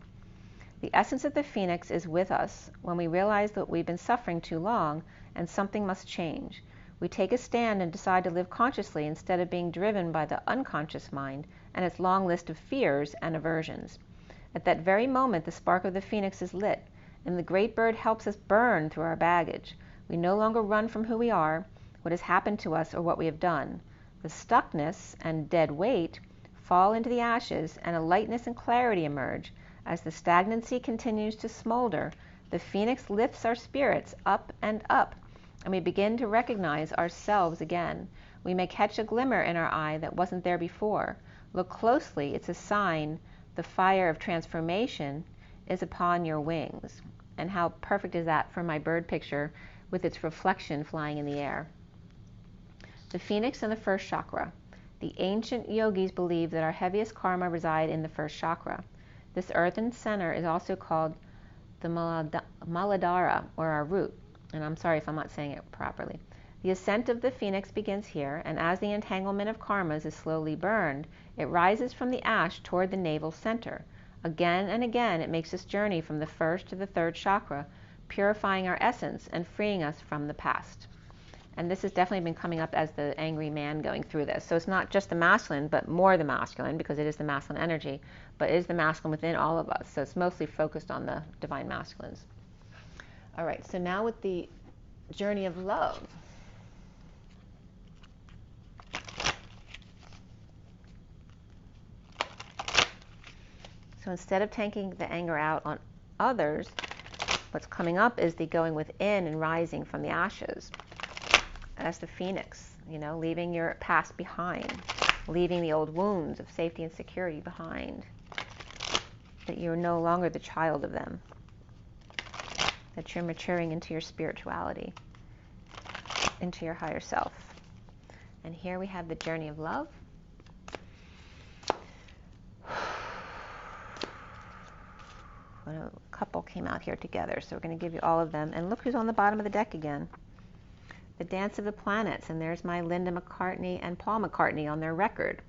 A: The essence of the Phoenix is with us when we realize that we've been suffering too long and something must change. We take a stand and decide to live consciously instead of being driven by the unconscious mind and its long list of fears and aversions. At that very moment, the spark of the Phoenix is lit, and the great bird helps us burn through our baggage. We no longer run from who we are, what has happened to us, or what we have done. The stuckness and dead weight fall into the ashes, and a lightness and clarity emerge. As the stagnancy continues to smolder, the Phoenix lifts our spirits up and up, and we begin to recognize ourselves again. We may catch a glimmer in our eye that wasn't there before. Look closely, it's a sign the fire of transformation is upon your wings. And how perfect is that for my bird picture with its reflection flying in the air. The Phoenix and the first chakra. The ancient yogis believe that our heaviest karma reside in the first chakra. This earthen center is also called the Muladhara, or our root. And I'm sorry if I'm not saying it properly. The ascent of the Phoenix begins here, and as the entanglement of karmas is slowly burned, it rises from the ash toward the navel center. Again and again, it makes this journey from the first to the third chakra, purifying our essence and freeing us from the past. And this has definitely been coming up as the angry man going through this. So it's not just the masculine, but more the masculine, because it is the masculine energy, but it is the masculine within all of us. So it's mostly focused on the divine masculines. All right, so now with the journey of love. So instead of taking the anger out on others, what's coming up is the going within and rising from the ashes. As the Phoenix, leaving your past behind, leaving the old wounds of safety and security behind, that you're no longer the child of them, that you're maturing into your spirituality, into your higher self. And here we have the journey of love. A couple came out here together, so we're going to give you all of them. And look who's on the bottom of the deck again. The Dance of the Planets, and there's my Linda McCartney and Paul McCartney on their record,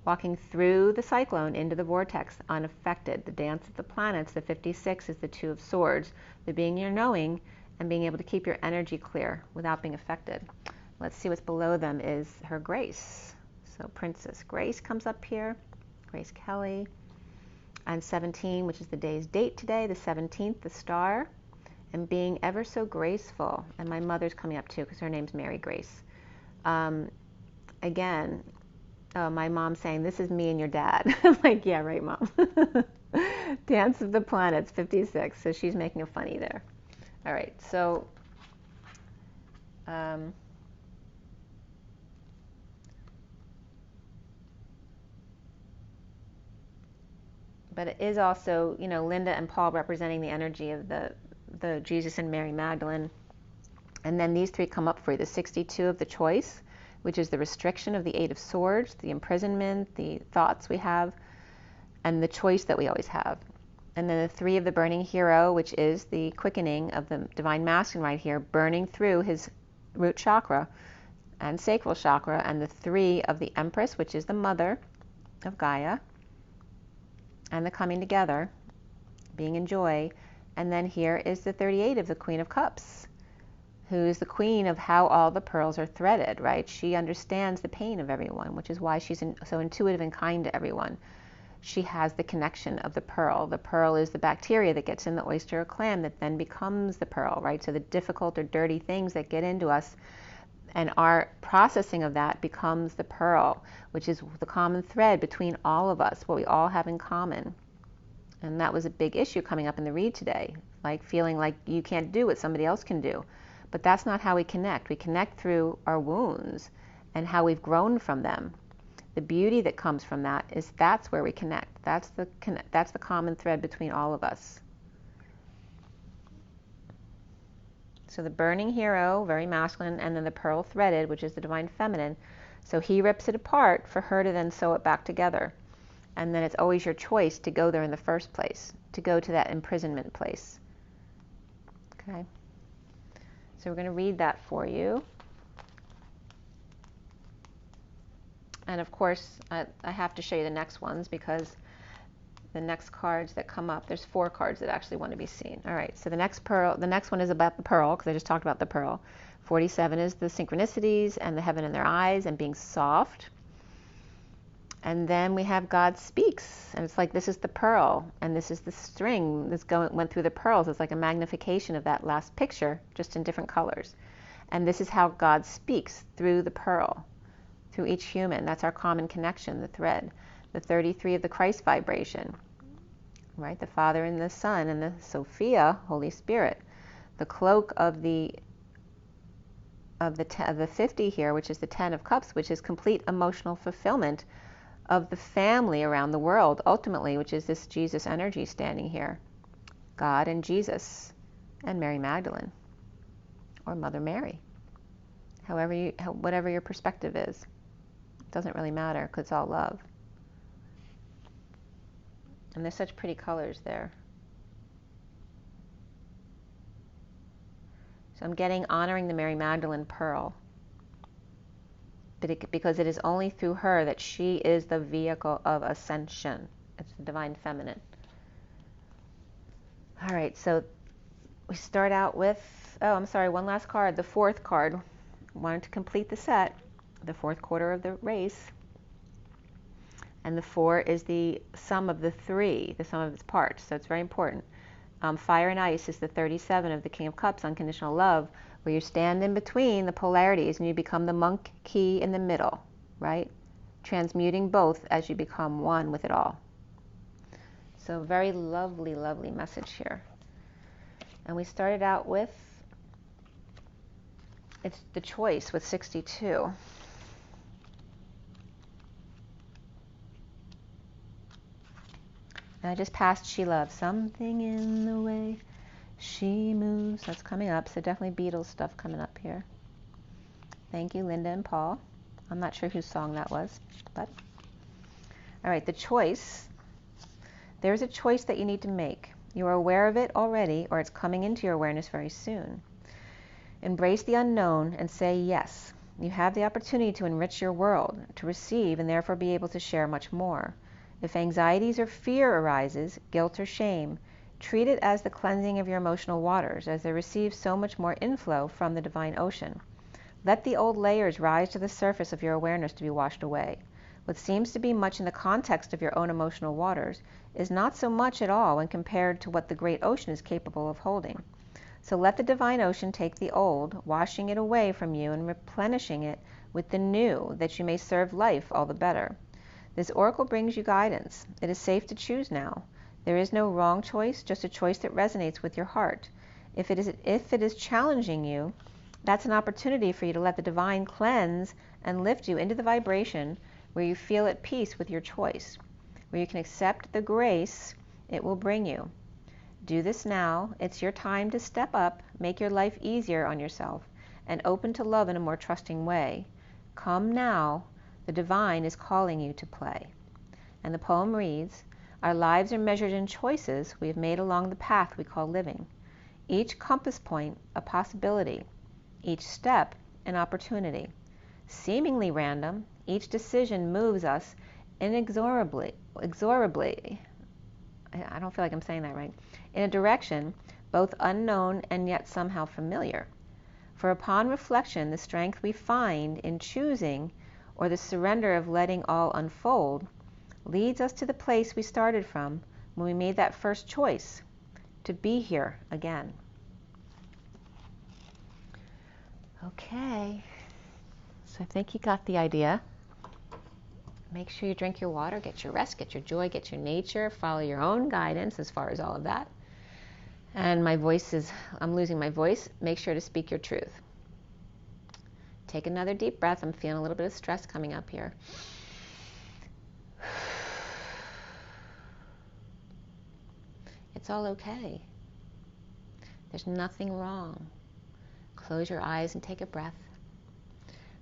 A: walking through the cyclone into the vortex unaffected. The Dance of the Planets, the 56, is the Two of Swords, the being your knowing and being able to keep your energy clear without being affected. Let's see what's below them is her Grace. So Princess Grace comes up here, Grace Kelly, and 17, which is the day's date today, the 17th, the star, and being ever so graceful. And my mother's coming up too, because her name's Mary Grace. Again, my mom saying, this is me and your dad. I'm like, yeah, right, Mom. Dance of the Planets, 56. So she's making a funny there. All right, so but it is also, Linda and Paul representing the energy of the Jesus and Mary Magdalene. And then these three come up for you. The 62 of the choice, which is the restriction of the Eight of Swords, the imprisonment, the thoughts we have, and the choice that we always have. And then the 3 of the burning hero, which is the quickening of the divine masculine right here, burning through his root chakra and sacral chakra. And the 3 of the Empress, which is the mother of Gaia, and the coming together, being in joy. And then here is the 38 of the Queen of Cups, who's the queen of how all the pearls are threaded, right? She understands the pain of everyone, which is why she's so intuitive and kind to everyone. She has the connection of the pearl. The pearl is the bacteria that gets in the oyster or clam that then becomes the pearl, right? So the difficult or dirty things that get into us and our processing of that becomes the pearl, which is the common thread between all of us, what we all have in common. And that was a big issue coming up in the read today, like feeling like you can't do what somebody else can do. But that's not how we connect. We connect through our wounds and how we've grown from them. The beauty that comes from that is that's where we connect. That's the common thread between all of us. So the burning hero, very masculine, and then the pearl threaded, which is the divine feminine. So he rips it apart for her to then sew it back together. And then it's always your choice to go there in the first place, to go to that imprisonment place. Okay. So we're going to read that for you. And of course, I have to show you the next ones because the next cards that come up, there's 4 cards that actually want to be seen. All right, so the next one is about the pearl, because I just talked about the pearl. 47 is the synchronicities and the heaven in their eyes and being soft. And then we have God speaks, and it's like this is the pearl, and this is the string that's went through the pearls. It's like a magnification of that last picture, just in different colors. And this is how God speaks through the pearl, through each human. That's our common connection, the thread. The 33 of the Christ vibration, right? The Father and the Son and the Sophia, Holy Spirit. The cloak of the 50 here, which is the 10 of Cups, which is complete emotional fulfillment of the family around the world, ultimately, which is this Jesus energy standing here. God and Jesus and Mary Magdalene, or Mother Mary. Whatever your perspective is. It doesn't really matter because it's all love. And there's such pretty colors there. So I'm getting honoring the Mary Magdalene pearl. Because it is only through her that she is the vehicle of ascension. It's the divine feminine. All right, so we start out with, one last card. The 4th card. Wanted to complete the set. The 4th quarter of the race. And the 4 is the sum of the 3, the sum of its parts. So it's very important. Fire and ice is the 37 of the King of Cups, unconditional love, where you stand in between the polarities and you become the monk key in the middle, right? Transmuting both as you become one with it all. So very lovely, lovely message here. And we started out with, it's the choice with 62. And I just passed She Loves. Something in the way she moves. That's coming up. So definitely Beatles stuff coming up here. Thank you, Linda and Paul. I'm not sure whose song that was, but. All right, the choice. There's a choice that you need to make. You are aware of it already, or it's coming into your awareness very soon. Embrace the unknown and say yes. You have the opportunity to enrich your world, to receive, and therefore be able to share much more. If anxieties or fear arises, guilt or shame, treat it as the cleansing of your emotional waters, as they receive so much more inflow from the divine ocean. Let the old layers rise to the surface of your awareness to be washed away. What seems to be much in the context of your own emotional waters is not so much at all when compared to what the great ocean is capable of holding. So let the divine ocean take the old, washing it away from you and replenishing it with the new, that you may serve life all the better. This oracle brings you guidance. It is safe to choose now. There is no wrong choice, just a choice that resonates with your heart. If it is challenging you, that's an opportunity for you to let the divine cleanse and lift you into the vibration where you feel at peace with your choice, where you can accept the grace it will bring you. Do this now. It's your time to step up, make your life easier on yourself, and open to love in a more trusting way. Come now, the divine is calling you to play. And the poem reads, our lives are measured in choices we have made along the path we call living. Each compass point a possibility, each step an opportunity. Seemingly random, each decision moves us inexorably, I don't feel like I'm saying that right, in a direction both unknown and yet somehow familiar. For upon reflection, the strength we find in choosing, or the surrender of letting all unfold, leads us to the place we started from when we made that first choice, to be here again. Okay, so I think you got the idea. Make sure you drink your water, get your rest, get your joy, get your nature, follow your own guidance as far as all of that. And I'm losing my voice. Make sure to speak your truth. Take another deep breath. I'm feeling a little bit of stress coming up here. It's all okay. There's nothing wrong. Close your eyes and take a breath.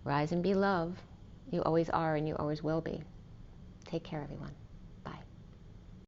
A: Rise and be love. You always are and you always will be. Take care, everyone.